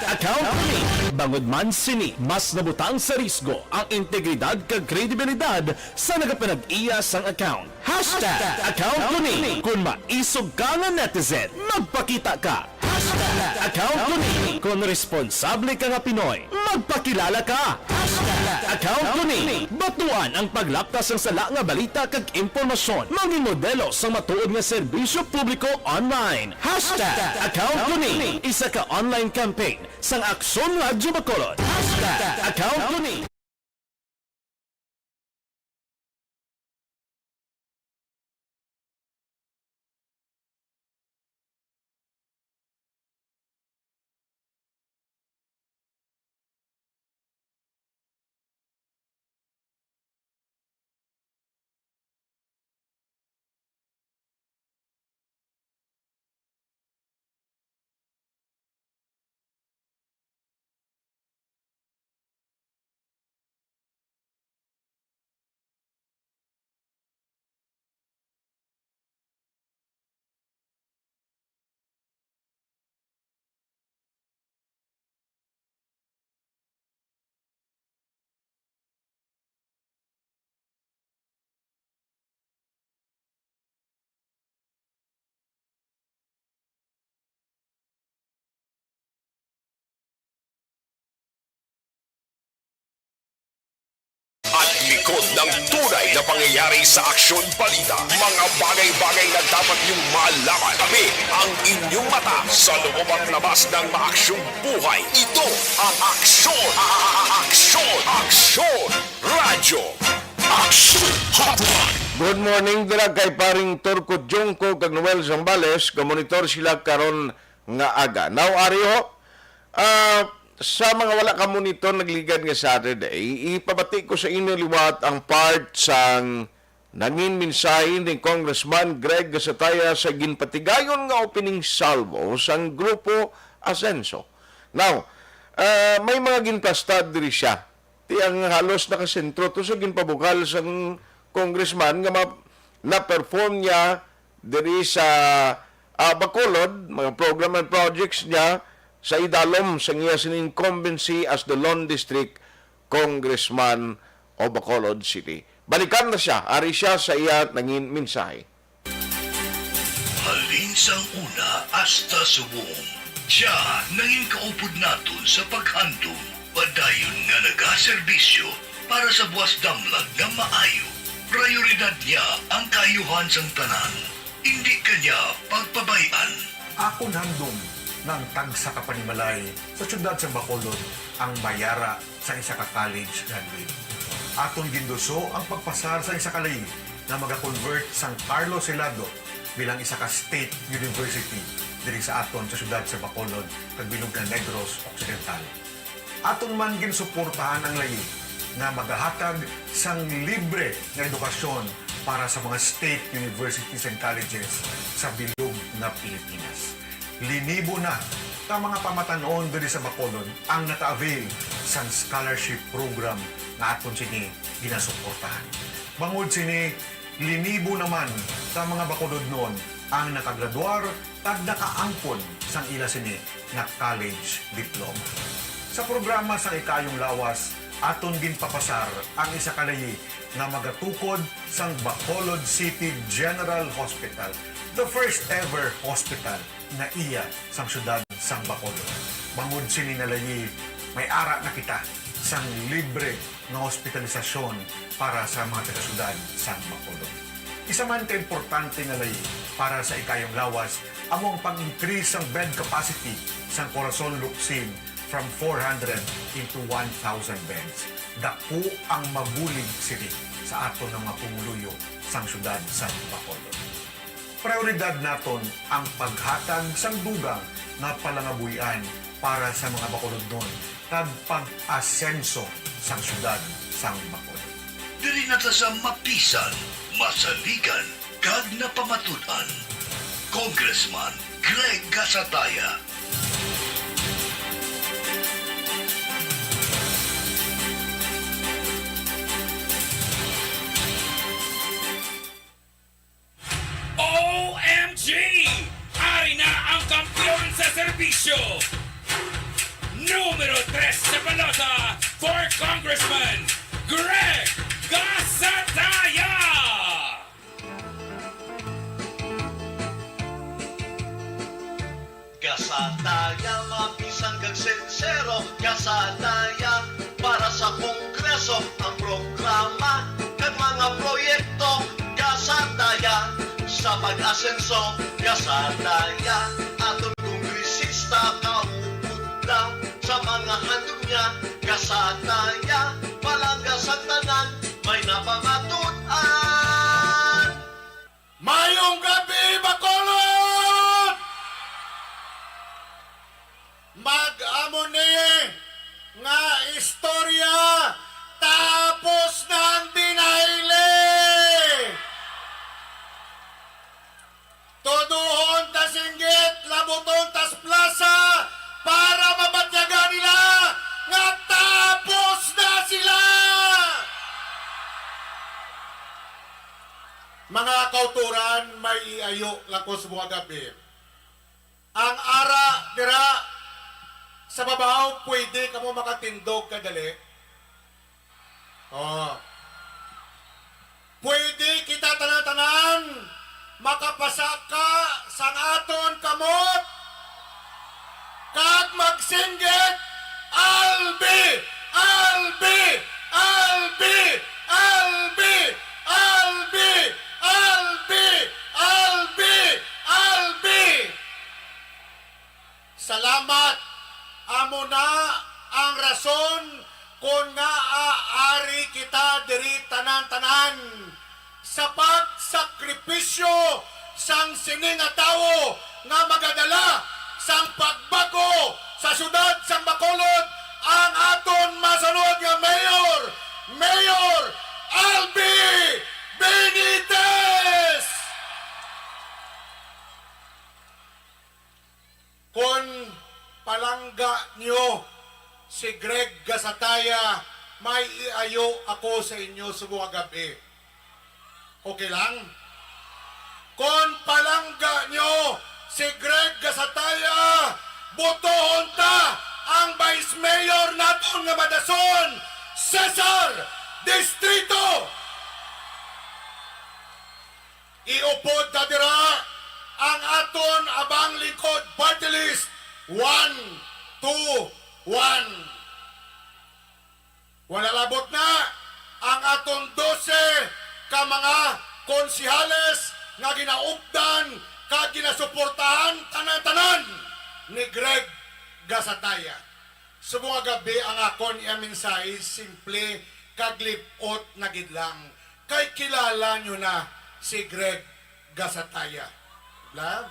Account ko ni bangod man sini mas nabutang sa risgo ang integridad kag kredibilidad sa nagapanag-iya sang account. Account ko ni kung maisog ka nga netizen, magpakita ka. Account ko ni kung responsable ka nga Pinoy, magpakilala ka. Account ko ni batuan ang paglaptas ng sala nga balita kag impormasyon, maging modelo sa matuod nga serbisyo publiko online. Account ko ni isa ka online campaign sang Action Radio Bacolod. Account ko ni at likod ng tunay na pangyayari sa Aksyon Balita. Mga bagay-bagay na dapat niyong malaman. Kami ang inyong mata sa loob at labas ng maaksyong buhay. Ito ang Aksyon! Aksyon Radio! Aksyon Hotline! Good morning dira kay paring Turco Jungko kag Noel Zambales, kamonitor sila karon nga aga. Now ariho, sa mga wala ka monitor nagligan nga Saturday, ipabati ko sa inyo liwat ang part sang nangin mensahe ni Congressman Greg Gasataya sa ginpatigayon nga opening salvo sang grupo Asenso. Now, may mga ginpastad diri siya. Tiyang halos nakasentro to sa ginpabukal sang congressman nga na-perform niya diri sa Bacolod, mga program and projects niya sa idalom sa iya sining incumbency as the Lone District Congressman o Bacolod City. Balikan na siya, ari siya sa iya nangin mensahe. Halin sang una hasta subong. Siya nangin kaupod naton sa paghandom. Padayon nga nagaserbisyo para sa buwas damlag na maayo. Prioridad niya ang kayuhan sang tanan. Hindi kanya pagpabayan. Akon handom ng tagsa ka panimalay sa syudad sa Bacolod ang mayara sa isa ka college graduate. Aton ginduso ang pagpasar sa isa ka lay na maga-convert sang Carlos Helado bilang isa ka state university diri sa aton sa syudad sa Bacolod kag bilog na Negros Occidental. Aton man ginsuportahan ang lay na magahatag sang libre nga edukasyon para sa mga state universities and colleges sa bilog na Pilipinas. Linibo na ka mga pamatanon diri sa Bacolod ang nata-avail sa scholarship program na aton sini ginasuportahan. Bangod sini, linibo naman sa mga Bacolod noon ang nakagraduar tag nakaangkon sang ila sini na college diploma. Sa programa sa ikayong lawas, aton ginpapasar ang isa kalayi na magatukod sang Bacolod City General Hospital, the first ever hospital na iya sang syudad sang Bacolod. Bangod sini nalayi, may ara na kita sang libre na hospitalisasyon para sa mga taga-syudad sang Bacolod. Isa man ka importante na layi para sa ikayong lawas, among pag-increase ang bed capacity sang Corazon Luksin from 400 into 1,000 beds. Daku ang mabulig sini sa ato ng mga pumuluyo sang syudad sang Bacolod. Prioridad naton ang paghatag sang dugang na palangabuyan para sa mga Bacolod noon kag pag-asenso sang syudad sang Bacolod. Diri na ta sa mapisan, masaligan, kag napamatudan. Congressman Greg Gasataya. OMG! Ari na ang kampiyon sa serbisyo! Numero 3 sa balota for Congressman Greg Gasataya! Gasataya, mapisan kag sincero. Gasataya, para sa Kongreso ang programa kag mga proyekto. Gasataya, sa pag-asenso. Gasataya, atong kongresista kaupudla sa mga handog niya. Gasataya, palangga sa tanan, may napamatuan. Mayong gabi, Bacolod! Mag-amon ni nga istorya tapos ng binayli. Tuduhon tas inggit, labuton tas plaza para mabatyagan nila nga tapos na sila. Mga kauturan, may iayo lang ko sa mga gabi. Ang ara dira sa babaw, pwede ka mo makatindog kadali. Oh. Pwede kita tanan-tanan makapasaka sang aton kamot kag magsinggit Albi! Albi! Albi! Albi! Albi! Albi! Albi! Albi! Salamat! Amo na ang rason kung nga aari kita diri tanan-tanan sa pagsakripisyo sang sining nga tawo nga magadala sang pagbago sa syudad sang Bacolod ang aton masunod nga mayor, Mayor Albi Benitez! Kung palangga niyo si Greg Gasataya, may iayo ako sa inyo sa buong gabi. Okay lang? Kung palangga nyo si Greg Gasataya, botohon ta ang Vice Mayor naton nga Madason, Cesar Distrito. Iupod ta dira ang aton abang lingkod party list 1, 2, 1. Wala labot na ang atong 12 ka mga konsihales nga ginaupdan ka ginasuportahan tanan-tanan ni Greg Gasataya. Sa mga gabi ang akon i-aminsay simple kaglipot na gidlang. Kay kilala nyo na si Greg Gasataya. Diba?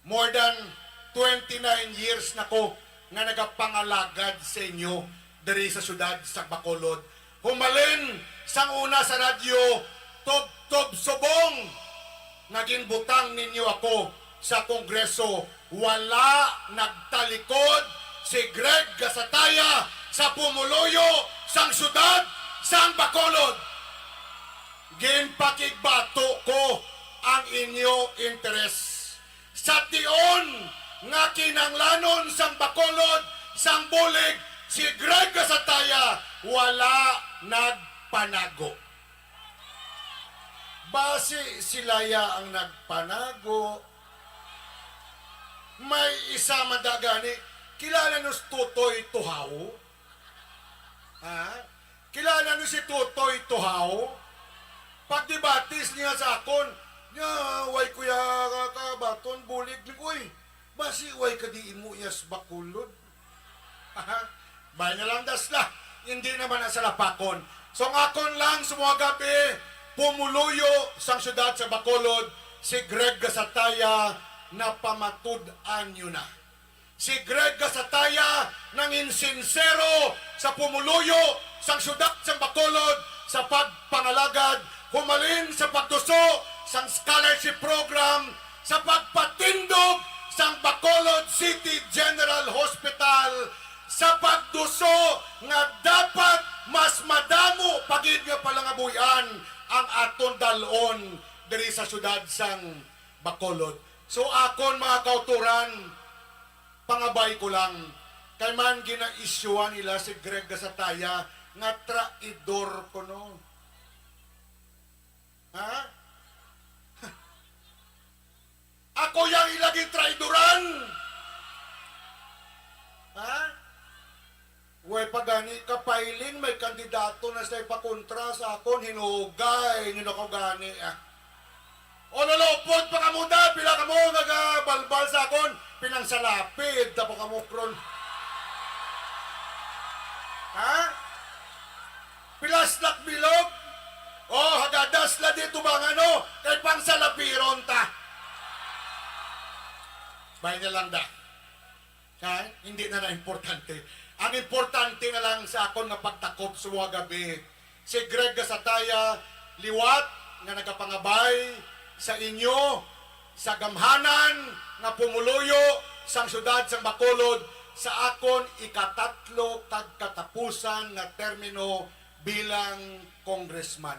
More than 29 years na ko nga nagapangalagad sa inyo dari sa syudad sa Bacolod. Humalin sang una sa radyo Tob subong naging butang ninyo ako sa Kongreso. Wala nagtalikod si Greg Gasataya sa pumuluyo sang syudad sang Bacolod. Ginpakigbato ko ang inyo interes. Sa tion nga kinanglanon sang Bacolod sang bulig si Greg Gasataya wala nagpanago. Base silaya ang nagpanago. May isa madagani, kilala nyo si Tutoy Tuhaw? Ha? Kilala nyo si Tutoy Tuhaw? Pagdibatis niya sa akon, niya, way kuya kakabaton, bulig ni kuy. Basi way kadiin mo iyas Bacolod. Bay na lang dasla, hindi naman nasa lapakon. So akon lang sumwa gabi, pumuluyo sang syudad sa Bacolod, si Greg Gasataya na pamatud-an nyo na. Si Greg Gasataya nang insinsero sa pumuluyo sang syudad sang Bacolod sa pagpangalagad, humalin sa pagduso sang scholarship program, sa pagpatindog sang Bacolod City General Hospital, sa pagduso nga dapat mas madamo pagid nga palangabuyan ang aton dalon diri sa syudad sang Bacolod. So akon mga kauturan, pangabay ko lang, kay man gina-isyuan nila si Greg Gasataya nga traidor ko no. Ha? Ako yang ilaging traidoran. Ha? Way pagani kapailing may kandidato na sa ipakontra sa akon, hinugay nyo na ko gani. O lalopod pa kamuda, pila ka mo nagabalbal sa akon, pinangsalapid, tapo ka mo kron. Ha? Pilasnak bilog? O hagadas la dito bang ano, kay pangsalapiron ta. Bay na lang da. Ha? Hindi na importante. Ang importante na lang sa akon nga pagtakop sa mga gabi. Si Greg Gasataya, liwat nga nagapangabay sa inyo, sa gamhanan nga pumuluyo sang syudad sang Bacolod sa akon ikatatlo kag katapusan nga termino bilang congressman.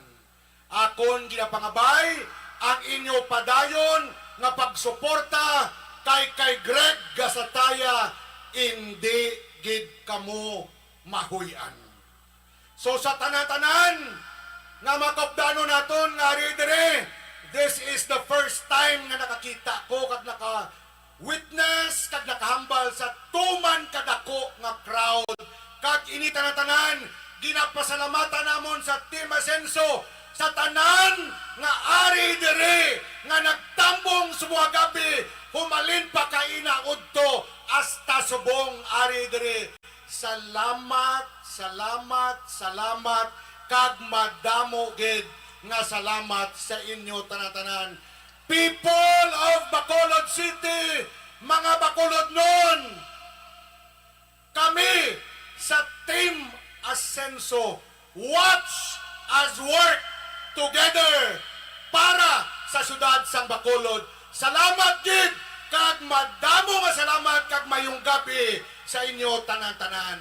Akon ginapangabay ang inyo padayon nga pagsuporta kay Greg Gasataya, hindi gid kamo mahuyan. So sa tanan-tanan nga makapdano naton nga dire, this is the first time nga nakakita ko kag naka-witness kag nakahambal sa tuman kadako nga crowd. Kag ini tanan-tanan ginapasalamatan namon sa Team Asenso sa tanan nga ari dire nga nagtambong sa mga gabi, humalin pa kaina udto hasta subong ari dire. Salamat, salamat, salamat kag madamo gid nga salamat sa inyo tanan-tanan. People of Bacolod City, mga Bacolod nun, kami sa Team Asenso, watch as work together para sa syudad sang Bacolod. Salamat gid kag madamo nga salamat kag mayong gabi sa inyo tanan-tanan.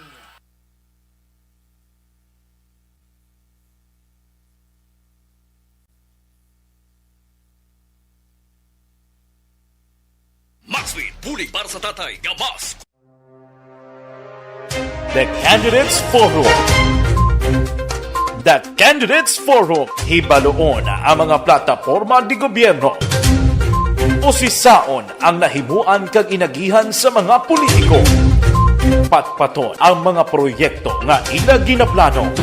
Maxwell, puli para sa tatay, gamas. The Candidates Forum. The Candidates Forum, hibaloon ang mga plataporma di gobyerno. Usisaon ang nahimuan kag inagihan sa mga politiko. Patpaton ang mga proyekto nga ila ginaplano.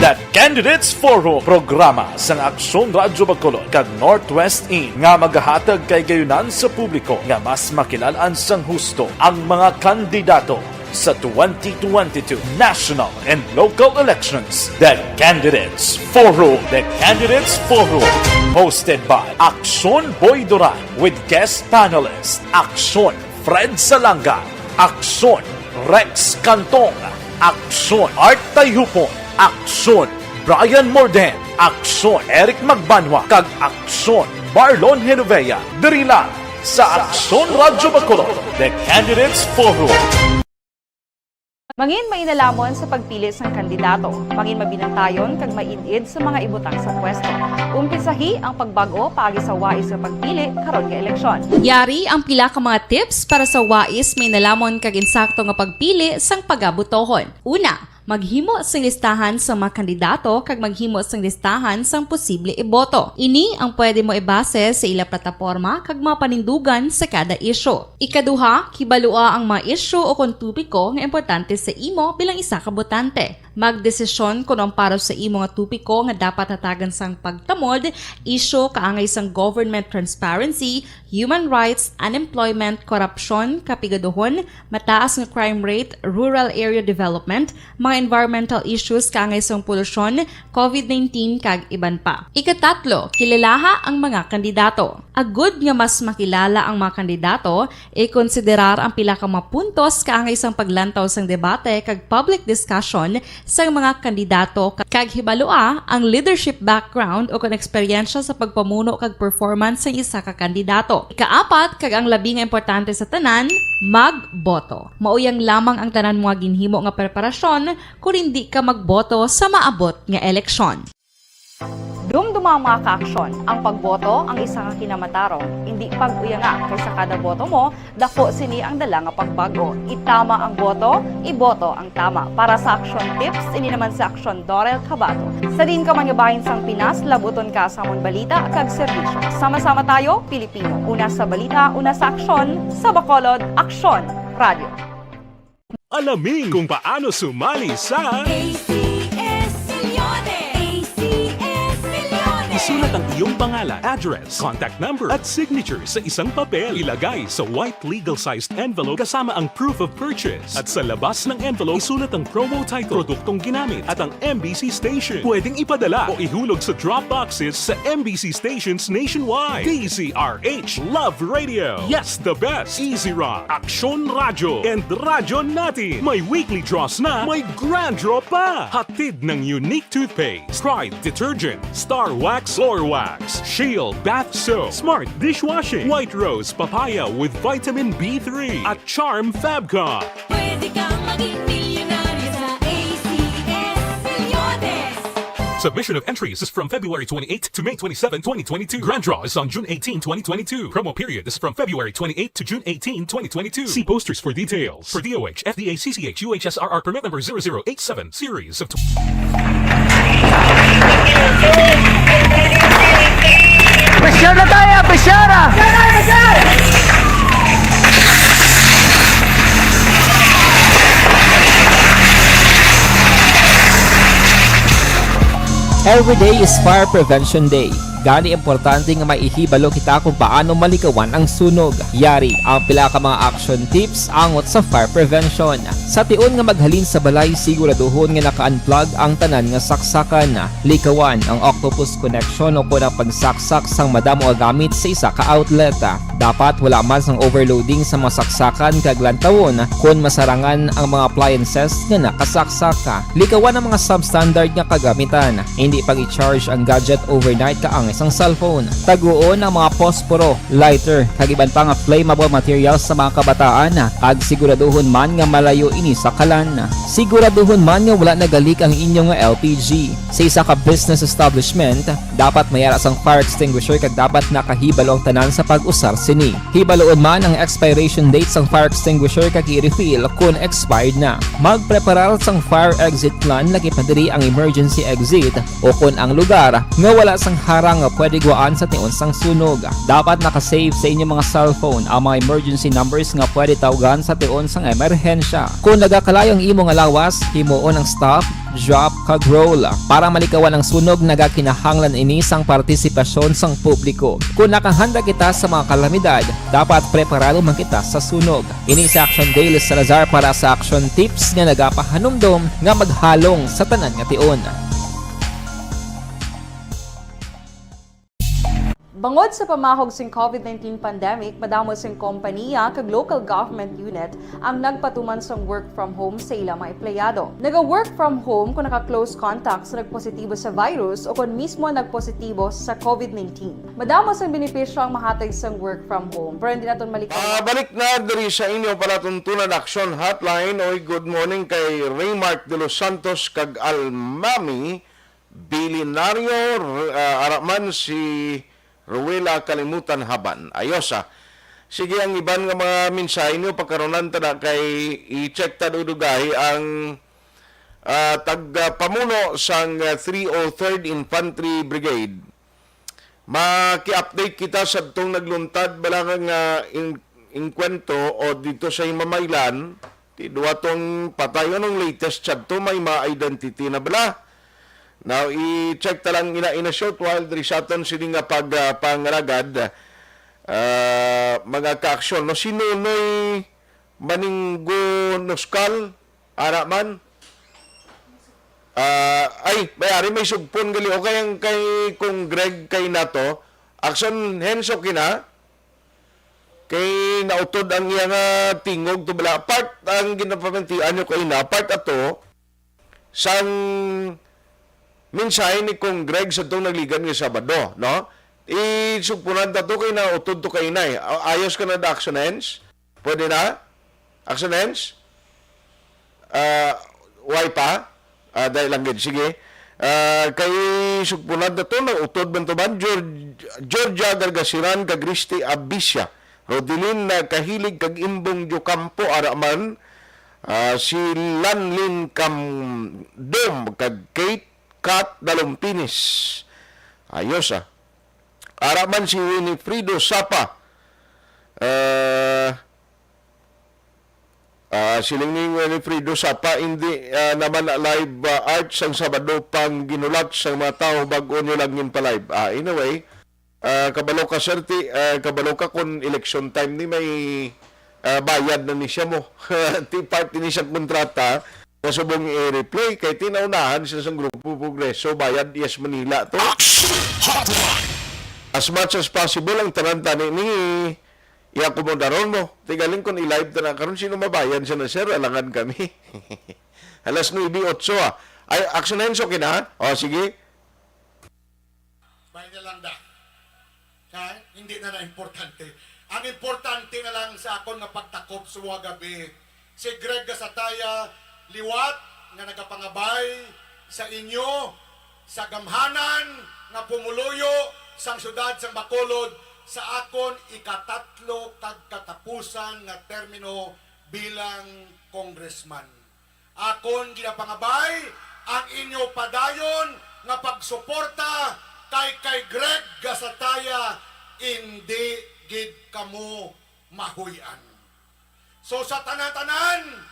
The Candidates Forum, programa sang Aksyon Radyo Bacolod kag Northwest In nga magahatag kay gayunan sa publiko nga mas makilalaan sang husto ang mga kandidato sa 2022 national and local elections. The Candidates Forum. The Candidates Forum, hosted by Aksyon Boy Duran with guest panelists Aksyon Fred Salanga, Aksyon Rex Cantong, Aksyon Art Tayupon, Aksyon Brian Morden, Aksyon Eric Magbanwa, kag Aksyon Marlon Genovea. Diri lang sa Aksyon Radyo Bacolod, The Candidates Forum. Mangin mainalamon sa pagpili ng kandidato, mangin mabinantayon kag mainid sa mga ibutang sa pwesto. Umpisahi ang pagbago paagi sa wais sa pagpili karon nga eleksyon. Yari ang pila ka mga tips para sa wais may nalamon kag insakto nga pagpili sang pagabutohon. Una, maghimo sang listahan sa mga kandidato kag maghimo sang listahan sang posible iboto. Ini ang pwede mo ibase sa ila plataporma kag mga panindugan sa kada isyu. Ikaduha, kibalua ang mga isyu o kung tupiko nga importante sa imo bilang isa ka botante. Magdesisyon kung ang para sa imo nga tupiko nga dapat hatagan sang pagtamod, isyu kaangay sang government transparency, human rights, unemployment, korupsyon, kapigaduhon, mataas nga crime rate, rural area development, mga environmental issues kaangay sang polusyon, COVID-19 kag iban pa. Ikatatlo, kilalaha ang mga kandidato. Agud nga mas makilala ang mga kandidato, i-konsiderar ang pila ka mga puntos kaangay sang paglantaw sang debate kag public discussion sa mga kandidato kag hibalua ang leadership background o kung eksperyensya sa pagpamuno kag performance sa isa ka kandidato. Ikaapat kag ang labi nga importante sa tanan, magboto. Mauyang lamang ang tanan mga ginhimo nga preparasyon kung hindi ka magboto sa maabot nga eleksyon. Dumduma ang mga kaaksyon, ang pagboto ang isa ka kinamatarong. Hindi pag-uyanga kaysa kada boto mo, dako sini ang dala nga pagbago. Itama ang boto, iboto ang tama. Para sa action tips, ini naman sa action Dorel Cabato. Sa din ka manyabahin sang Pinas, labuton ka sa amon balita kag serbisyo. Sama-sama tayo, Pilipino. Una sa balita, una sa aksyon, sa Bacolod, Aksyon Radio. Alamin kung paano sumali sa Isulat ang iyong pangalan, address, contact number at signature sa isang papel. Ilagay sa white legal-sized envelope kasama ang proof of purchase. At sa labas ng envelope, isulat ang promo title, produktong ginamit at ang MBC station. Pwedeng ipadala o ihulog sa drop boxes sa MBC stations nationwide. DZRH Love Radio. Yes, the best. Easy Rock, Aksyon Radio, and Radyo Natin. May weekly draws na, may grand draw pa. Hatid ng unique toothpaste, Pride Detergent, Star Wax Floor Wax, Shield Bath Soap, Smart Dishwashing, White Rose Papaya with Vitamin B3 at Charm Fabcon. Pwede kang maging milyonaryo sa ACS Milyones. Submission of entries is from February 28 to May 27, 2022. Grand draw is on June 18, 2022. Promo period is from February 28 to June 18, 2022. See posters for details. For DOH, FDA, CCH, UHSRR permit number 0087, series of... Pressure na tayo! Pressure na! Every day is Fire Prevention Day. Gani importante nga maihibalo kita kung paano malikawan ang sunog. Yari ang pila ka mga action tips angot sa fire prevention. Sa tion nga maghalin sa balay, siguraduhon nga naka-unplug ang tanan nga saksakan. Likawan ang octopus connection o kung ang pagsaksak sang madamo gamit sa isa ka outlet. Dapat wala man sang overloading sa mga saksakan kag lantawon kung masarangan ang mga appliances nga nakasaksaka. Likawan ang mga substandard nga kagamitan. Hindi pag i-charge ang gadget overnight kaang isang cellphone. Taguon ang mga posporo, lighter, kag iban pa nga flammable materials sa mga kabataan. Kag siguraduhon man nga malayo ini sa kalan. Siguraduhon man nga wala nagalik ang inyong LPG. Sa isa ka business establishment, dapat mayara sang fire extinguisher kag dapat nakahibalo ang tanan sa pag-usar sini. Hibaloon man ang expiration date sang fire extinguisher kag i-refill kung expired na. Magpreparar sang fire exit plan lagi pa diri ang emergency exit o kung ang lugar nga wala sang harang nga pwede guaan sa tion sang sunog. Dapat nakasave sa inyong mga cellphone ang mga emergency numbers nga pwede tawagan sa tion sang emerhensya. Kung nagakalayo ang imo nga lawas, himuon ang stop, drop, kag roll. Para malikawan ang sunog, nagakinahanglan ini sang partisipasyon sang publiko. Kung nakahanda kita sa mga kalamidad, dapat preparado man kita sa sunog. Ini sa Action Daily Salazar para sa action tips nga nagapahanumdom nga maghalong sa tanan nga tion. Bangod sa pamahog sing COVID-19 pandemic, madamo sing kompanya kag local government unit ang nagpatuman sang work from home sa ilang mga empleyado. Naga-work from home kung naka-close contacts na nagpositibo sa virus o kung mismo nagpositibo sa COVID-19. Madamo sang benepisyo ang mahatag sang work from home. Pero hindi natin malikan. Balik na diri sa inyo palatuntunan action hotline. Oy, good morning kay Raymark de los Santos kag Almami Bilinario araman si Ruela Kalimutan Haban. Ayosa. Sige ang iban nga mga mensahe nyo pagkaronan tada kay i-check ta dudugahi ang tagpamuno sang 303rd Infantry Brigade. Maki-update kita sa itong nagluntad balang inkwento o dito sa Himamaylan, duwa tong patayon ng latest chat to may ma-identity na bala. Now, i-check ta lang ina short while diri sa aton sini nga pangaragad mga ka-aksyon. No, sinunoy Maninggo Noskal, araman, ay, bayari may sugpon gali. O kayang kay kung Greg kay nato, aksyon henso kina, kay nautod ang iyang tingog to bala. Part ang ginapamantian nyo kay na, part ato, sang mensahe ni Kong Greg sa itong nagligan ng Sabado, no? Isugpunan na ito kay na utod to kay na. Ayos ka na da action ends? Pwede na? Action ends? Why pa? Dahil lang din. Sige. Kay sugpunan na ito, na utod bantuban, Georgia Gargasiran kag Christy Abisya. Rodilin na kahilig kag Imbong Jocampo araman, si Lanlin Camdom kag Kate Kat Dalumpinis. Ayos araman si Winifredo Sapa. Siling ni Winifredo Sapa hindi naman live art sang Sabado pang ginulat sa mga tao bago nyo lang yun pa live. Anyway, kabalo ka serti, kabalo ka kung election time ni may bayad na ni siya mo. Part ni siyang kontrata nasubong i-replay kay tinaunahan sila sa Grupo Progreso bayad Yes Manila to. As much as possible ang tarantani ni i-akomodaron mo. Tigaling kung i-live na karon sino mabayan siya na sir, alangan kami. Alas 9:08 Ay, action henso kina. O, sige. Bayan na lang da. Hindi na importante. Ang importante na lang sa akon nga pagtakop sa mga gabi. Si Greg Gasataya, liwat nga nagapangabay sa inyo, sa gamhanan nga pumuluyo sang syudad sang Bacolod sa akon ikatatlo kag katapusan nga termino bilang congressman. Akon ginapangabay ang inyo padayon nga pagsuporta kay Greg Gasataya, hindi gid kamo mahuyan. So sa tanan-tanan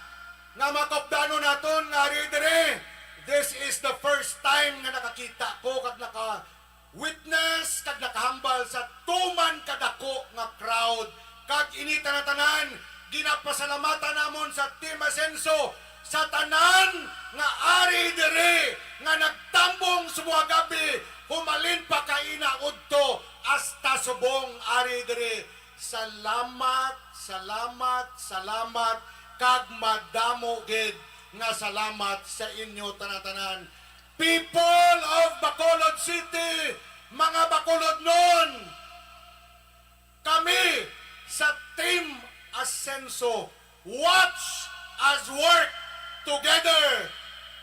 nga makapdano naton nga dire, this is the first time nga nakakita ko kag naka-witness kag nakahambal sa tuman kadako nga crowd kag inita na tanan ginapasalamatan namon sa Team Asenso sa tanan nga ari dire nga nagtambong sa mga gabi humalin pa kaina udto hasta subong ari dire. Salamat, salamat, salamat kag madamo gid nga salamat sa inyo tanan-tanan. People of Bacolod City, mga Bacolod nun, kami sa Team Asenso watch as work together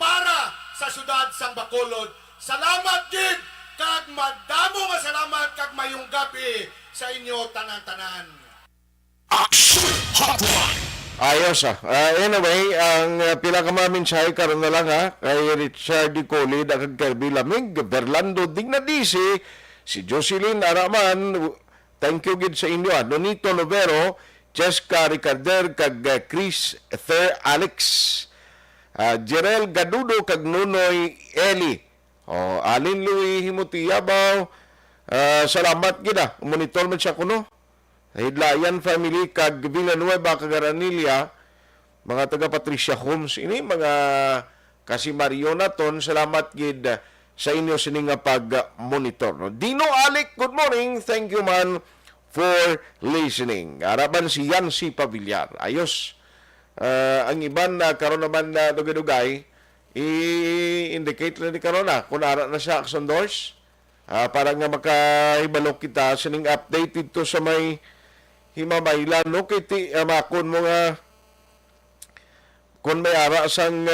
para sa syudad sang Bacolod. Salamat gid kag madamo nga salamat kag mayong gabi sa inyo tanan-tanan. Action Hotline. Ayos anyway, ang pinakamaminsahe karon na lang kay Richard D. Colid, kag Kirby Lamig, Berlando Dignadisi, si Jocelyn Araman, thank you gid sa inyo. Nonito Lovero, Jessica Ricarder, kag Chris Ther Alex, Jerel Gadudo, kag Nunoy Eli, Alin Louie Himutiyabaw, salamat gid monitor man siya kuno. Hidlayan family kag Villanueva kag Aranilla, mga taga Patricia Homes ini mga kasi Mario naton, salamat gid sa inyo sining nga pag-monitor. No? Dino Alik, good morning. Thank you man for listening. Araban si Yancy Pavillar. Ayos. Ang iban na karon naman na dugay-dugay, i-indicate na ni karon na kung ara na siya action doors. Para nga makahibalok kita sining update dito sa may himamaylan. No? Kiti makon mo nga kung may ara sang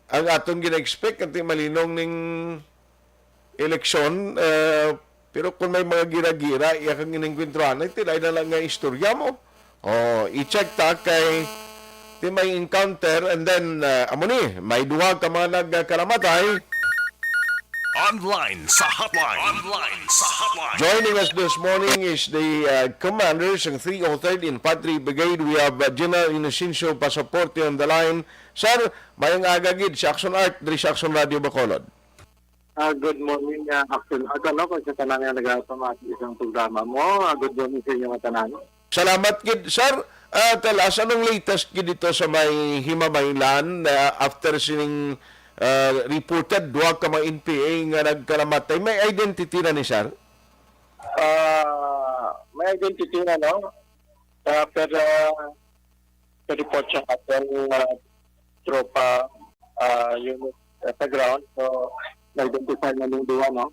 ang atong gina-expect at malinong ning eleksyon, pero kung may mga gira-gira, iya kang inengkwentruhan, ay tilay na lang nga istorya mo. I-check ta kay ti may encounter and then, amo ni, may duha ka mga nagkalamatay. Online sa hotline. Joining us this morning is the commanders ng 303rd Infantry Brigade. We have General Inocencio Pasaporte on the line. Sir, mayang agagid sa Action Art, diri sa Action Radio Bacolod. Good morning, Action Art. Kung sa tanan nga nag-automati isang programa mo, good morning sa inyo mga tanan. Salamat, kid. Sir, talas, anong latest kid dito sa may himamaylan after sining reported duha ka mga NPA nga nagkalamatay? May identity na ni sir? May identity na, no? Pero report siya atin tropa unit sa ground. So, na-identify na yung duha, no?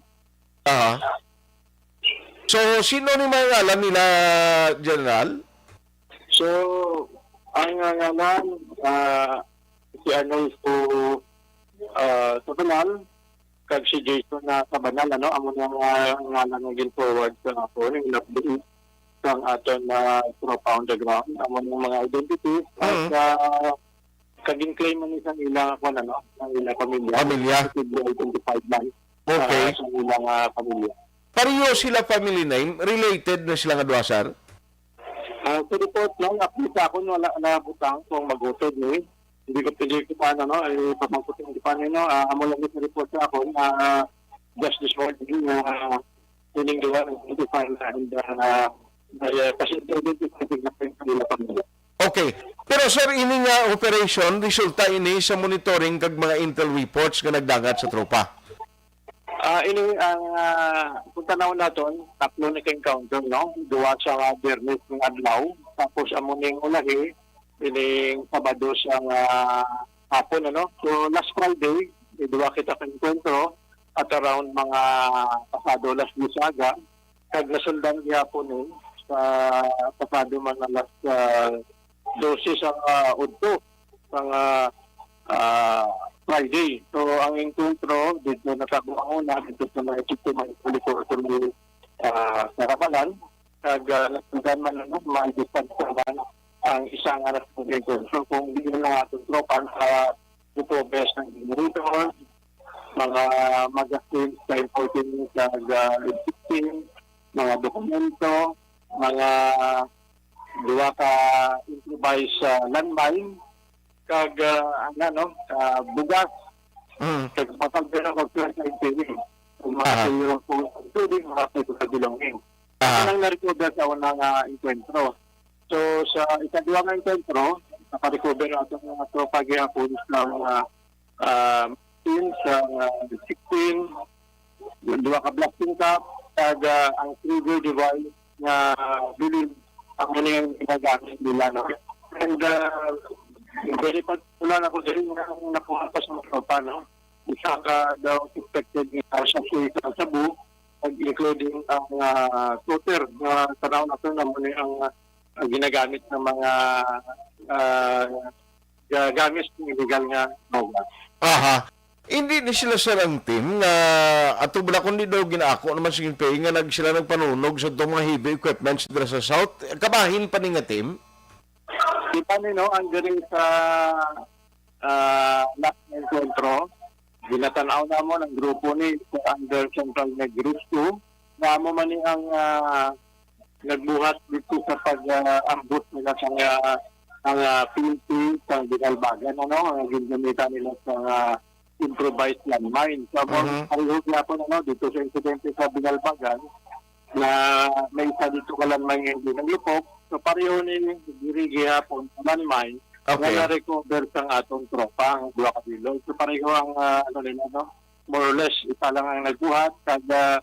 So, sino ni mga alam nila, General? So, ang ngalan, si Arnolfo Sabanal, kag si Jason na Sabanal, ano, amo na ngalan ng gin-forward sa ako, yung update ng aton na tropa on the ground, amo ng mga identities, at kaging-claim ng isang ilang ako, ano, ng ilang pamilya. 25 man. Okay. Sa ilang pamilya. Pareho sila family name? Related na sila nga duha, sir? Sa report lang, nakita ko wala na butang kung magutod ni. Hindi ko pwede ko paano, no? Pamangkot yung paano, no? Amo lang sa report sa ako na just this morning na sining duwa ng 25 and kasi identified na kanila pamilya. Okay. Pero sir, ini nga operation, resulta ini sa monitoring kag mga intel reports nga nagdagat sa tropa. Ini ang kung tanaw naton, tatlo na ka-encounter, no? Duwa sa Bernes ng adlaw, tapos amo ning ulahi, ining Sabado siyang hapon, ano? So last Friday, duwa kita ka-encounter at around mga pasado last Lusaga, kag nasundan gihapon ni sa pasado man na last 12 sa udto sang Friday. So, ang encontro, dito nakabuang una, dito sa mga ekipto mga kulikortor ni Sarapalan, kag nasundan man lang, ma-distance naman ang isang aras ng encontro. So, kung hindi na natin tropan sa ito best ng generator, mga magazines, time 14, kag 16, mga dokumento, mga duwa ka improvised landmine, kag bugas, kag matagpera ko sa interior. Kung makasayro po sa tubig, makasayro sa bilongin. Ang na-recover sa unang encuentro. So, sa ikaduwa ng encuentro, nakarecover natin mga tropa gihapon ng teams, 16, duwa ka blasting cap, kag ang trigger device na bilin ang muling ginagamit nila. No? And very particular ako din na nakuha pa sa mga tropa, no? Isa ka daw expected sa Cebu, including ang scooter na tanaw na ito naman ang ginagamit ng mga gamit ng illegal nga droga. Hindi ni sila sir ang team na ato bala kundi daw ginaako naman sige nga sila nagpanunog sa itong mga heavy equipments dito sa South. Kabahin pa ni nga team? Kita no, ang galing sa last encuentro, ginatanaw na mo ng grupo ni under Central Negros 2 na mo man ang nagbuhat dito sa pag-ambot nila sa ang PNP sa Binalbagan, ano, ang ginamitan nila sa improvised landmine. So, parehog na po dito sa insidente sa Binalbagan na may isa dito ka landmine yung hindi naglipok. So, pareho ni dirigi hapon sa landmine Okay. nga na-recover sa atong tropa, ang duha ka bilog. So pareho ang more or less, isa lang ang nagbuhat. Kada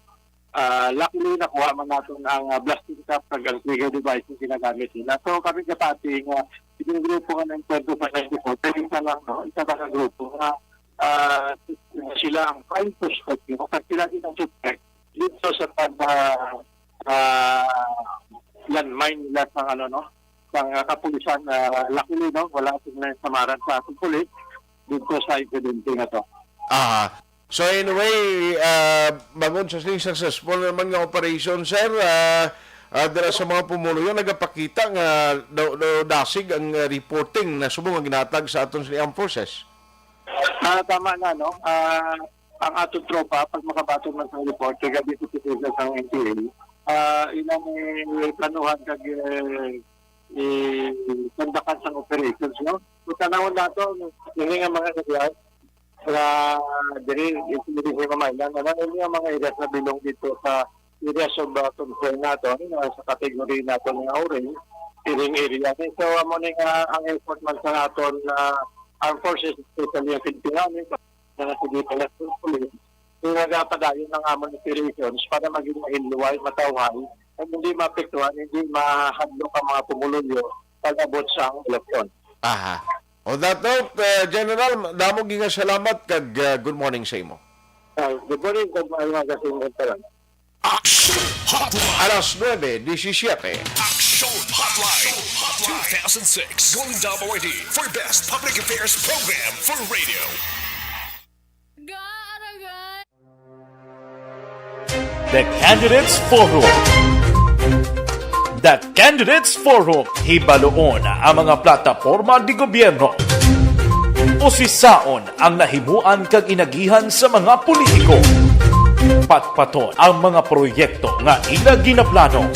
luckily, nakuha man natin ang blasting cap kag ang trigger device na ginagamit nila. So kami kapati nga, yung grupo nga ng 2594, pero isa lang, no? Isa lang ang grupo nga sila ang prime perspective. Kasi sila din ang suspect dito sa landmine nila sa ng kapulisan. Luckily, no? Wala akong samaran sa ating pulis dito sa incident na to. So anyway, bangon sa successful naman nga operation, sir. Dara sa mga pumulo yun, nagapakita nga dasig ang reporting na subong ang ginatag sa aton sa armed forces. Tama na, no? Ang atong tropa, pag makabatong man sa report, kaya dito sa ang NPA, ilang planuhan kag kandakan sa operations, no? Kung tanawin nato, hindi nga mga nagyas, diri, hindi mamailan, hindi nga mga areas na bilong dito sa areas of concern nato, sa kategory nato ng orange, hearing area. So, amo nga ang effort man sa naton na armed forces, especially ang Pilipinas, na nasigitan na sa police, nagapadayon ng amon operations para maging mahinluway, matawhay, at hindi maapektuhan, hindi mahadlok ang mga pumulunyo pag-abot sa ang eleksyon. On that note, General, damo ginga salamat kag good morning sa imo. Good morning, kung mga kasing talan. Action Hotline. Alas 9:17. Action Hotline. 2006 Golden WD for Best Public Affairs Program for Radio. The Candidates Forum. The Candidates Forum, hibaloon ang mga plataporma di gobyerno. Usisaon ang nahimuan kag inagihan sa mga politiko. Patpaton ang mga proyekto nga ila ginaplano.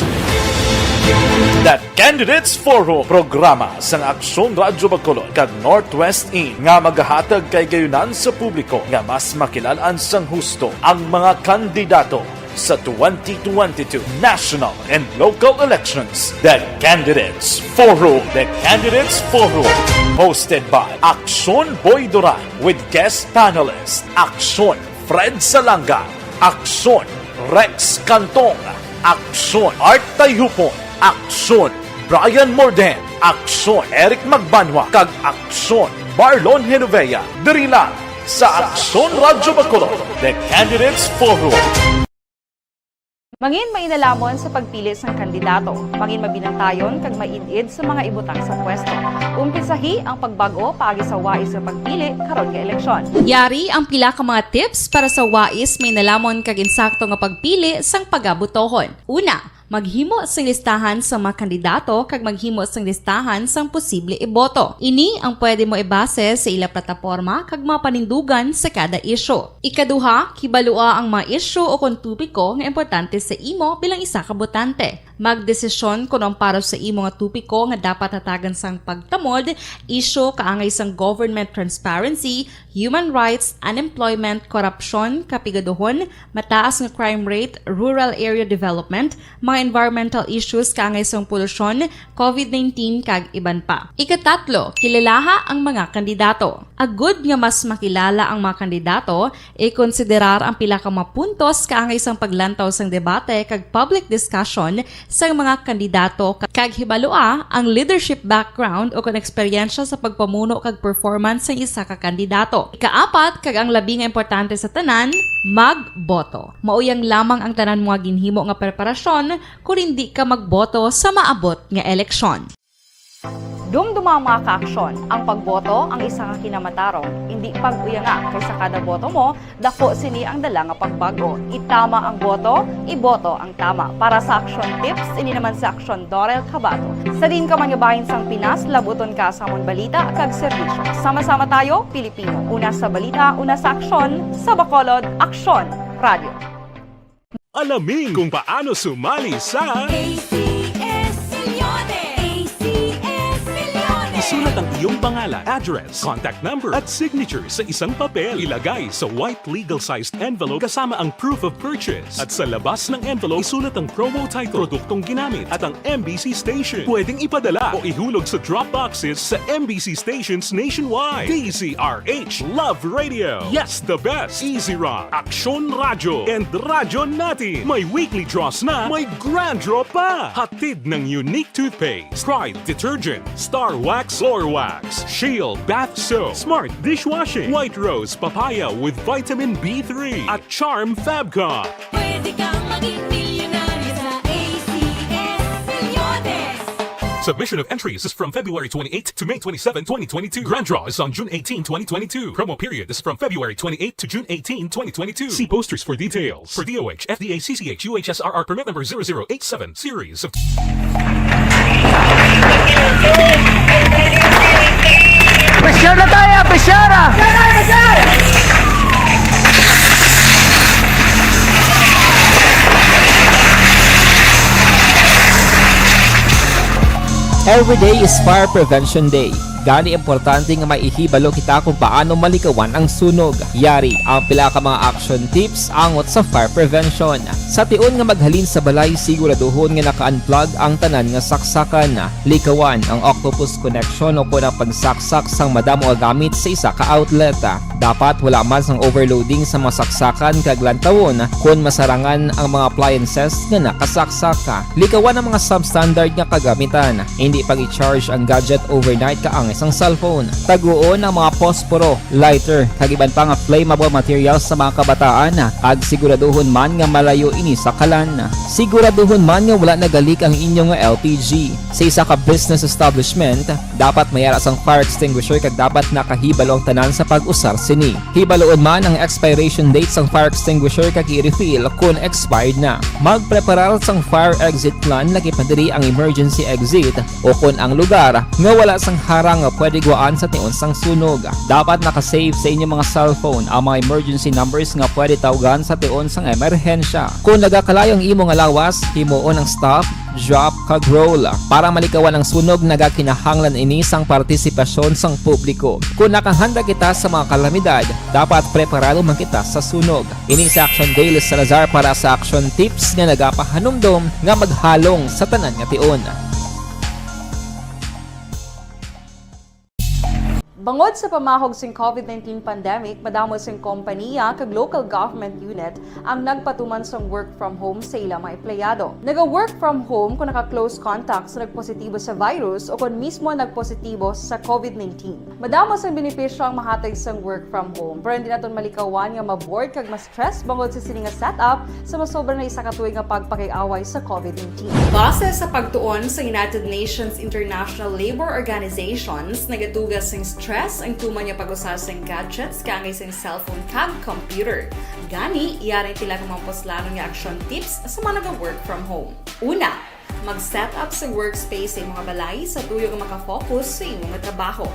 The Candidates Forum, programa sang Aksyon Radyo Bacolod kag Northwest In nga magahatag kay gayunan sa publiko nga mas makilalaan sang husto ang mga kandidato sa 2022 national and local elections. The Candidates Forum. The Candidates Forum, hosted by Aksyon Boy Duran with guest panelist Aksyon Fred Salanga, Aksyon Rex Cantong, Aksyon Art Tayhupon, Aksyon Brian Morden, Aksyon Eric Magbanwa, kag Aksyon Marlon Genovea. Diri lang sa Aksyon Radyo Bacolod. The Candidates Forum. Mangin mainalamon sa pagpili sang kandidato, mangin mabinantayon kag mainid sa mga ibutang sa pwesto. Umpisahi ang pagbago paagi sa wais sa pagpili karon nga eleksyon. Yari ang pila ka mga tips para sa wais may nalamon kag insakto nga pagpili sang pagabutohon. Una, maghimo sang listahan sa mga kandidato kag maghimo sang listahan sang posible iboto. Ini ang pwede mo ibase sa ila plataporma kag mga panindugan sa kada isyu. Ikaduha, kibalua ang mga isyu o kung tupiko nga importante sa imo bilang isa ka botante. Magdesisyon kung ang para sa imo nga tupiko nga dapat hatagan sang pagtamod, isyu kaangay sang government transparency, human rights, unemployment, korupsyon, kapigaduhon, mataas nga crime rate, rural area development, mga environmental issues kaangay sang polusyon, COVID-19 kag iban pa. Ikatatlo, kilalaha ang mga kandidato. Agud nga mas makilala ang mga kandidato, i-konsiderar ang pila ka mga puntos kaangay sang paglantaw sang debate kag public discussion sang mga kandidato kag hibalua ang leadership background o kon eksperyensya sa pagpamuno kag performance sa isa ka kandidato. Ikaapat, kag ang labi nga importante sa tanan, magboto. Mauyang lamang ang tanan mga ginhimo nga preparasyon kung hindi ka magboto sa maabot nga eleksyon. Dumduma ang mga kaaksyon. Ang pagboto ang isa ka kinamatarong. Hindi pag-uya nga kaysa kada boto mo, dako sini ang dala nga pagbago. Itama ang boto, iboto ang tama. Para sa action tips, ini naman sa Aksyon Dorel Cabato. Sa din ka manyabahin sang Pinas, labuton ka sa amon balita kag serbisyo. Sama-sama tayo, Pilipino. Una sa balita, una sa aksyon, sa Bacolod, Aksyon Radio. Alamin kung paano sumali sa Isulat ang iyong pangalan, address, contact number at signature sa isang papel. Ilagay sa white legal-sized envelope kasama ang proof of purchase. At sa labas ng envelope, isulat ang promo title, produktong ginamit at ang MBC station. Pwedeng ipadala o ihulog sa drop boxes sa MBC stations nationwide. DZRH Love Radio. Yes, the best. Easy Rock, Aksyon Radyo, and Radyo Natin. May weekly draws na, may grand draw pa. Hatid ng unique toothpaste, Pride Detergent, Star Wax Floor Wax, Shield Bath Soap, Smart Dishwashing, White Rose Papaya with Vitamin B3 at Charm Fabcon. Pwede kang maging milyonaryo sa ACS Milyones. Submission of entries is from February 28 to May 27, 2022. Grand draw is on June 18, 2022. Promo period is from February 28 to June 18, 2022. See posters for details. For DOH, FDA, CCH, UHSRR permit number 0087, series of... Pressure na tayo! Pressure! Every day is Fire Prevention Day. Gani importante nga maihibalo kita kung paano malikawan ang sunog. Yari ang pila ka mga action tips angot sa fire prevention. Sa tion nga maghalin sa balay, siguraduhon nga naka-unplug ang tanan nga saksakan. Likawan ang octopus connection o kung ang pagsaksak sang madamo nga gamit sa isa ka outlet. Dapat wala man sang overloading sa mga saksakan kag lantawon kung masarangan ang mga appliances nga nakasaksaka. Likawan ang mga substandard nga kagamitan. Hindi pag i-charge ang gadget overnight kaang isang cellphone. Taguon ang mga posporo, lighter, kag iban pa nga flammable materials sa mga kabataan. Kag siguraduhon man nga malayo ini sa kalan. Siguraduhon man nga wala nagalik ang inyong LPG. Sa isa ka business establishment, dapat mayara sang fire extinguisher kag dapat nakahibalo ang tanan sa pag-usar sini. Hibaloon man ang expiration date sang fire extinguisher kag i-refill kung expired na. Magpreparar sang fire exit plan lagi pa diri ang emergency exit o kung ang lugar nga wala sang harang nga pwede guaan sa tion sang sunog. Dapat nakasave sa inyong mga cellphone ang mga emergency numbers nga pwede tawagan sa tion sang emerhensya. Kung nagakalayo ang imong alawas, himuon ang stop, drop, kag roll. Para malikawan ang sunog, nagakinahanglan ini sang partisipasyon sang publiko. Kung nakahanda kita sa mga kalamidad, dapat preparado man kita sa sunog. Ini sa Action Daily Salazar para sa action tips nga nagapahanumdom nga maghalong sa tanan nga tion. Bangod sa pamahog sing COVID-19 pandemic, madamo sing kompanya kag local government unit ang nagpatuman sang work from home sa ilang mga empleyado. Naga-work from home kung naka-close contact sa nagpositibo sa virus o kung mismo nagpositibo sa COVID-19. Madamo sang benepisyo ang mahatag sang work from home, pero hindi naton malikawan nga ma-bored kag ma-stress bangod sa sini nga setup sa masobra na isa ka tuig nga pagpakiaway sa COVID-19. Base sa pagtuon sa United Nations International Labour Organizations, nagatugas sing stress ang tuman niya pag-usar sa gadgets kangay sa cellphone kag computer. Gani, iyaring tila ng mga poslano nga action tips sa mga nag-work from home. Una, mag-set up sa workspace sa mga balay sa tuyo nga makafocus sa imong trabaho.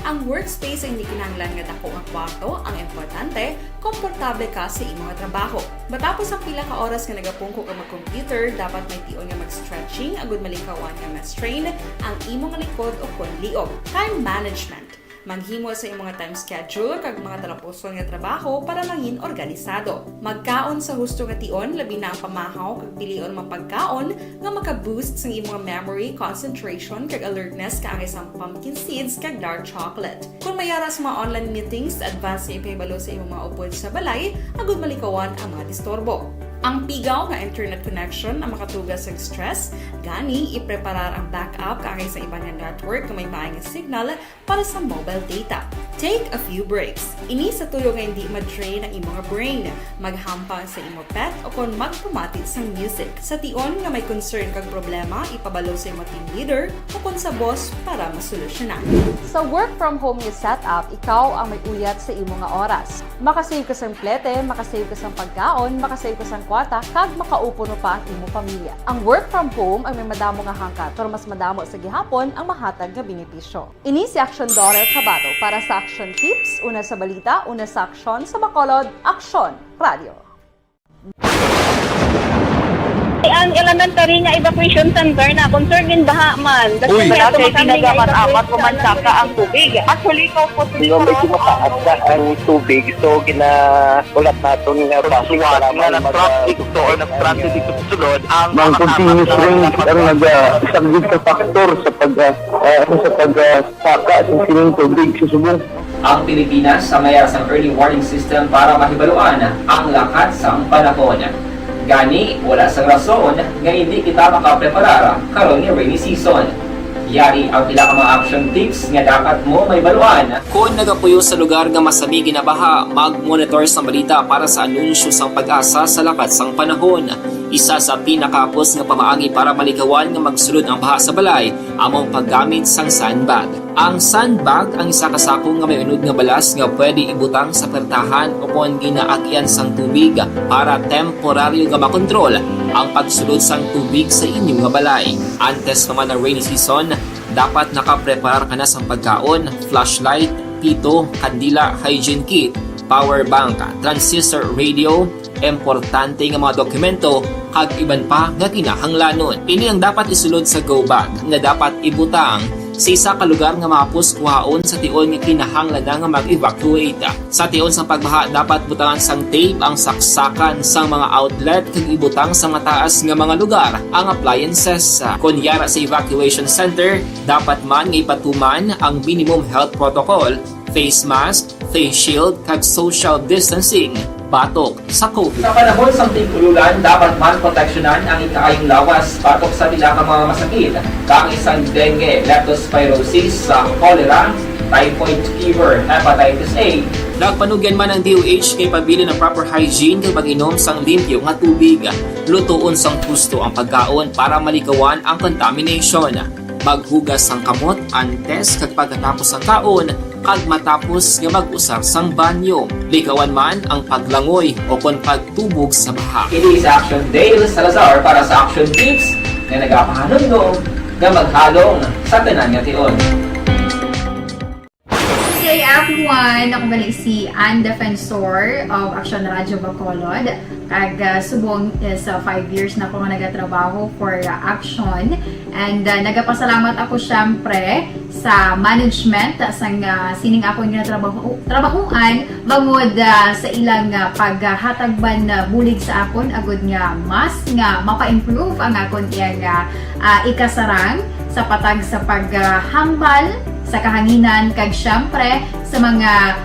Ang workspace ay hindi kinahanglan nga dako nga kwarto, ang importante, komportable ka sa imong trabaho. Matapos ang pila ka oras nga nagapungko ka mag-computer, dapat may tion nga mag-stretching agud malikawan nga ma-strain ang imong likod o kon liog. Time management. Maghimo sa imong mga time schedule kag mga talapuson nga trabaho para mangin organisado. Magkaon sa husto nga tion, labi na ang pamahaw kag pilion mapagkaon nga maka-boost sa imong memory, concentration kag alertness kaangay sa pumpkin seeds kag dark chocolate. Kung mayara sa mga online meetings, advance sa ipahibalo sa imong mga upod sa balay, agud malikawan ang mga disturbo. Ang pigaw nga internet connection ang makatugas sa stress, gani ipreparar ang backup kaangay sa ibang network na may maayong signal para sa mobile data. Take a few breaks. Ini sa tuyo nga hindi ma-drain ang imong brain, maghampang sa imong pet o kung magpumati sa music. Sa tion nga may concern kag problema, ipabalo sa imong team leader o kung sa boss para masolusyonan. Sa work from home nga setup, ikaw ang may uyat sa imong nga oras. Makasave ka sa plete, makasave ka sa pagkaon, makasave ka sa kwata, kag makaupo no pa ang imong pamilya. Ang work from home ay may madamo nga hangkat, pero mas madamo sa gihapon ang mahatag nga benepisyo. Ini si Action Dorel Cabato para sa Action Tips, una sa balita, una sa aksyon sa Bacolod, Aksyon Radio. Ang elementary nga evacuation center na concern din baha man. Uy. Wala kay pinagamat-amat kumansaka ang tubig. Actually, ko po Yung medyo mataas na ang tubig, so ginaulat natin nga pasiwala nga ng traffic to or ng-traffic dito sa sulod. Ang continuous rain ang isang big factor sa pagsaka at sining tubig sa subong. Ang Pilipinas sa mayroon sa early warning system para mahibaluan ang lakat sang panahon. Gani, wala sang rason nga hindi kita makapreparar karon ni rainy season. Yari ang pila ka mga action tips nga dapat mo mahibaluan. Kung nagapuyo sa lugar nga masami ginabaha, mag-monitor sa balita para sa anunsyo sang pag-asa sa lakat sang panahon. Isa sa pinakapos nga pamaagi para malikawan nga magsulod ang baha sa balay, among paggamit sang sandbag. Ang sandbag ang isa kasakong nga may unod nga balas nga pwede ibutang sa pertahan upon ginaagyan sang tubig para temporaryo nga makontrol ang pagsulod sang tubig sa inyong nga balay. Antes naman ng rainy season, dapat nakapreparar ka na sang pagkaon, flashlight, pito, kandila, hygiene kit, power bank, transistor radio, importante nga mga dokumento kag iban pa nga kinahanglanon. Ini ang dapat isulod sa go bag nga dapat ibutang sa isa ka lugar nga mapus kuhaon sa tion nga kinahanglan nga mag-evacuate. Sa tion sa pagbaha dapat butangan sang tape ang saksakan sang mga outlet kag ibutang sa mataas nga mga lugar ang appliances. Kunyara sa evacuation center, dapat man nga ipatuman ang minimum health protocol, face mask, face shield kag social distancing batok sa COVID. Sa panahon sa tigululan, dapat man proteksyonan ang ikaayong lawas batok sa pila ka mga masakit. Kang isang dengue, leptospirosis, cholera, typhoid fever, hepatitis A. Nagpanugyan man ang DOH kay pabili ng proper hygiene kay pag-inom sang limpyo nga tubig. Lutuon sang gusto ang pagkaon para malikawan ang contamination. Maghugas sang kamot antes kag pagkatapos ang kaon kag matapos nga mag-usar sang banyo. Likawan man ang paglangoy o kon pagtubog sa baha. It is Action Dale Salazar para sa Action Tips na nagapahanong nga maghalong sa tanan nga tion. Hey everyone! Ako balik si Ann Defensor of Action Radio Bacolod. Kag subong sa 5 years na ako nga nagatrabaho for Action. And nagapasalamat ako syempre sa management sang sining ako nga trabahuan bangod sa ilang paghatagban bulig sa akon agud nga mas nga mapa-improve ang akon iyang ikasarang sa patag sa paghambal sa kahanginan kag syempre sa mga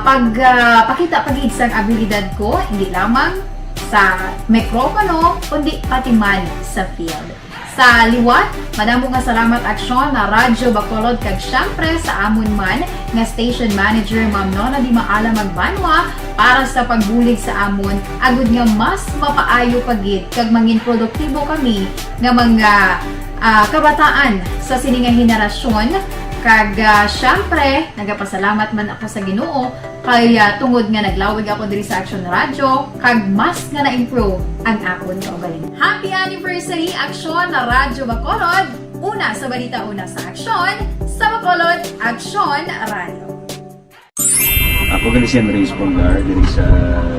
pagpakita pagid sang abilidad ko hindi lamang sa mikropono kundi pati man sa field. Sa liwat, madamo nga salamat Aksyon na Radyo Bacolod kag syempre sa amon man nga station manager Ma'am Nona Di Maala Magbanwa para sa pagbulig sa amon agud nga mas mapaayo pagid kag mangin produktibo kami nga mga kabataan sa sininga henerasyon. Kag syempre, nagapasalamat man ako sa Ginoo kay tungod nga naglawig ako diri sa Action Radio kag mas nga na-improve ang akon nga ugaling. Happy anniversary Action na Radyo Bacolod! Una sa balita, una sa Action, sa Bacolod, Action Radio. Ako gali si Henry Espolgar diri sa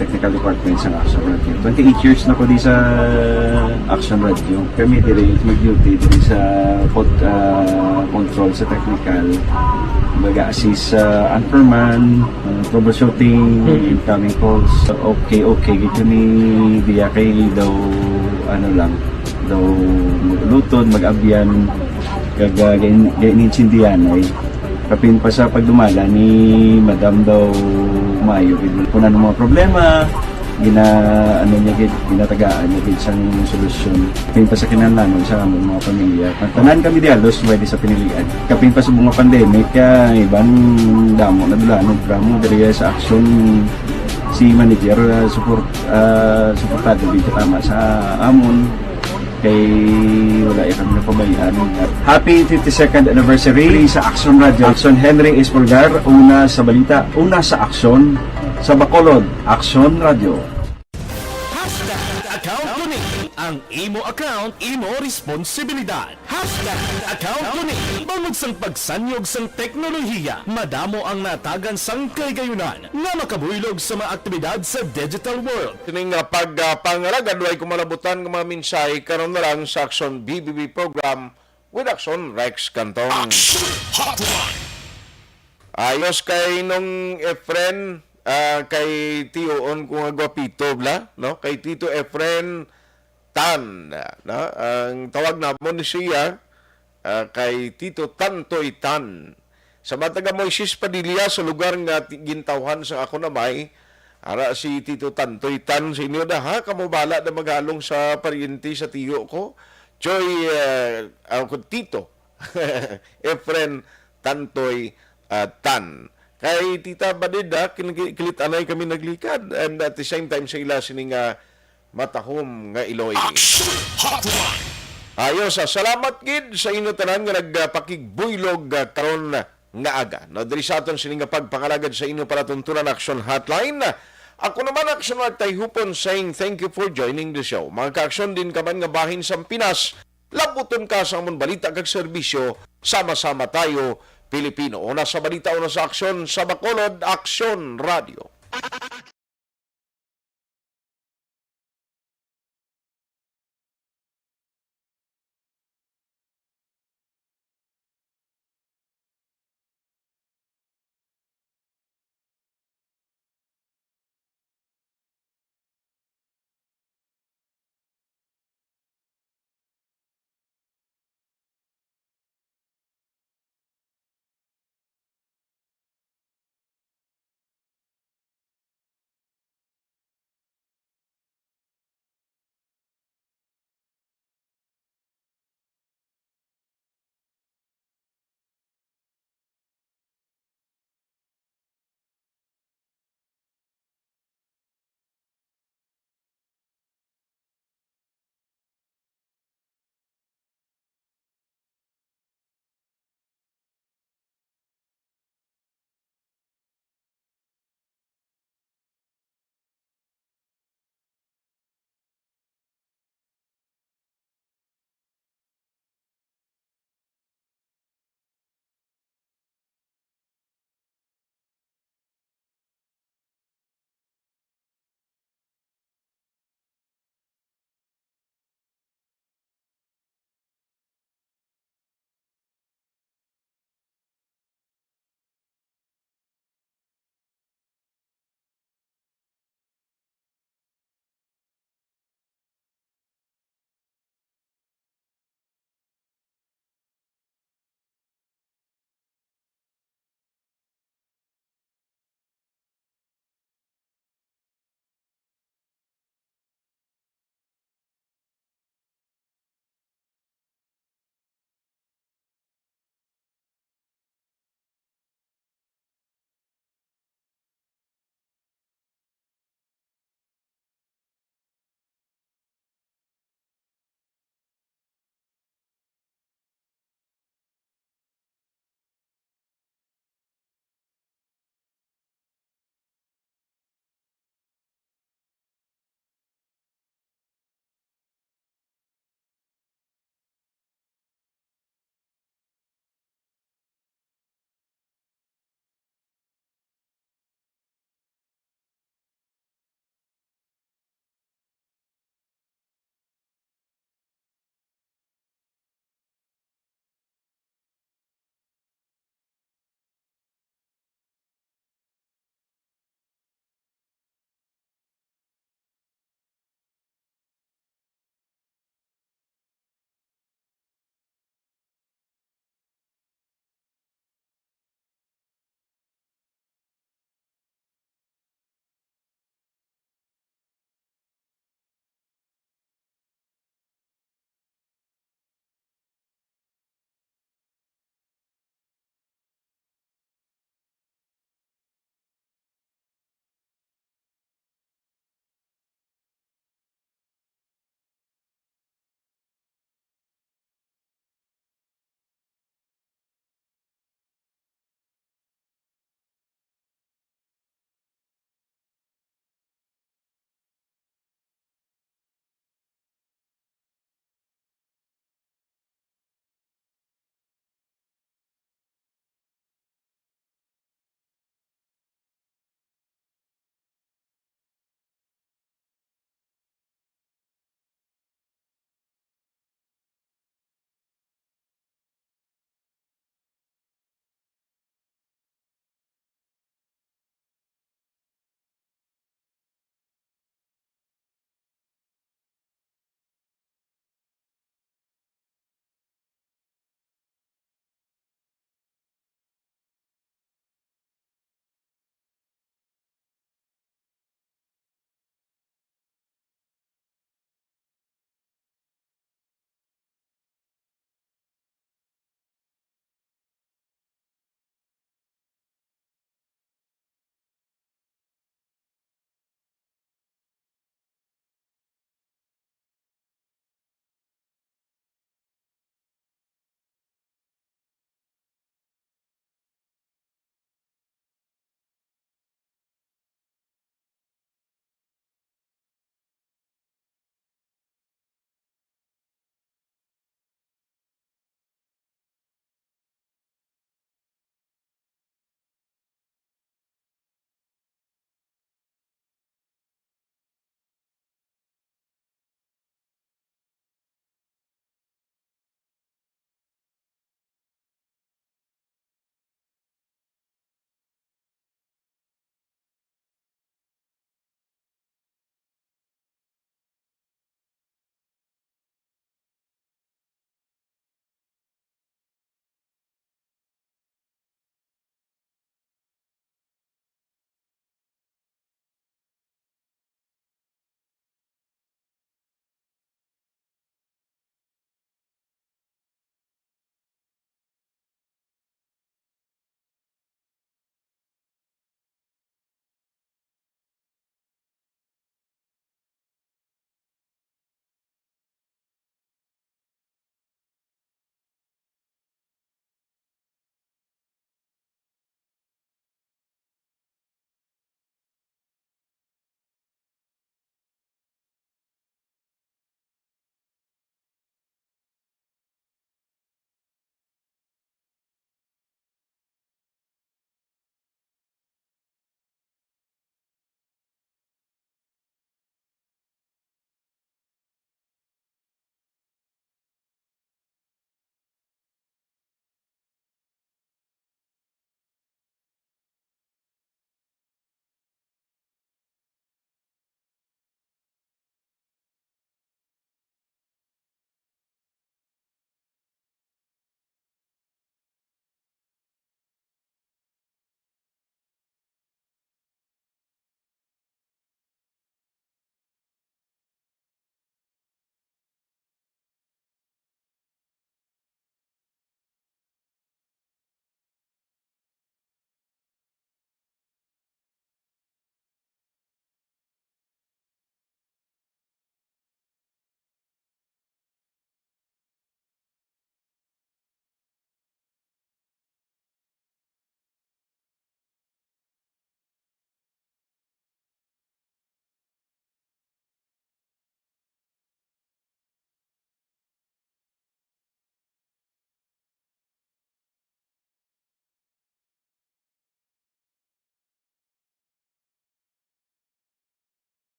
Technical Department sa Action Radio. 28 years na ko di sa Action Radio. Kami diri mag-duty diri sa control sa technical. Mag-assist sa anchorman, troubleshooting, incoming calls. Okay. Gito ni diya kay daw daw lutod, mag-abyan, ganinsindihan ay kapin pa sa pagdumala ni Madam daw Mayo kung ano mga problema ginatagaan niya gid sang solusyon kapin pa sa kinahanglan sa among mga pamilya. Tanan kami dialos pwede sa pinilian kapin pa sa mga pandemic kay ibang damo na dulanog drama diri sa Action si manager suportado dito tama sa amon kay wala kami napabayaan. Happy 52nd anniversary sa Action Radio. Action Henry Espolgar, una sa balita, una sa Action, sa Bacolod, Action Radio. Account ko ni ang imo account, imo responsibilidad. #account ko ni bangod sang pagsanyog sang teknolohiya, madamo ang natagan sang kaygayunan nga makabuylog sa mga aktibidad sa digital world. Kining pagpangalagad way kumalabutan ng mga mensahe karon na lang sa Action BBB program with Action Rex Cantong. Ayos kay nung Efren kay Tio on kung agwapito bla, no? Kay Tito Efren Tan, no? Ang tawag na mo ni siya kay Tito Tantoy Tan. Sa mataga Moises Padilla sa lugar nga gintawhan sa ako na may ara si Tito Tantoy Tan sa inyo na ha, kamo bala na maghalong sa paryente sa tiyo ko. Joy, ako Tito, Efren Tantoy Tan. Kay Tita Badida, kilit-anay kami naglikad. And at the same time, sa ila sining matahom nga Iloy. Ayos, salamat gid sa inyo tanan nga nagpakigbuylog karon nga aga. No, diri sa aton sining pagpangalagad sa inyo para tuntunan Action Hotline. Ako naman, Action Martay Hupon, saying thank you for joining the show. Mga ka-aksyon din ka man nga bahin sa Pinas, labuton ka sa amon balita kag serbisyo, sama-sama tayo, Pilipino. Una sa balita, una sa aksyon, sa Bacolod, Action Radio.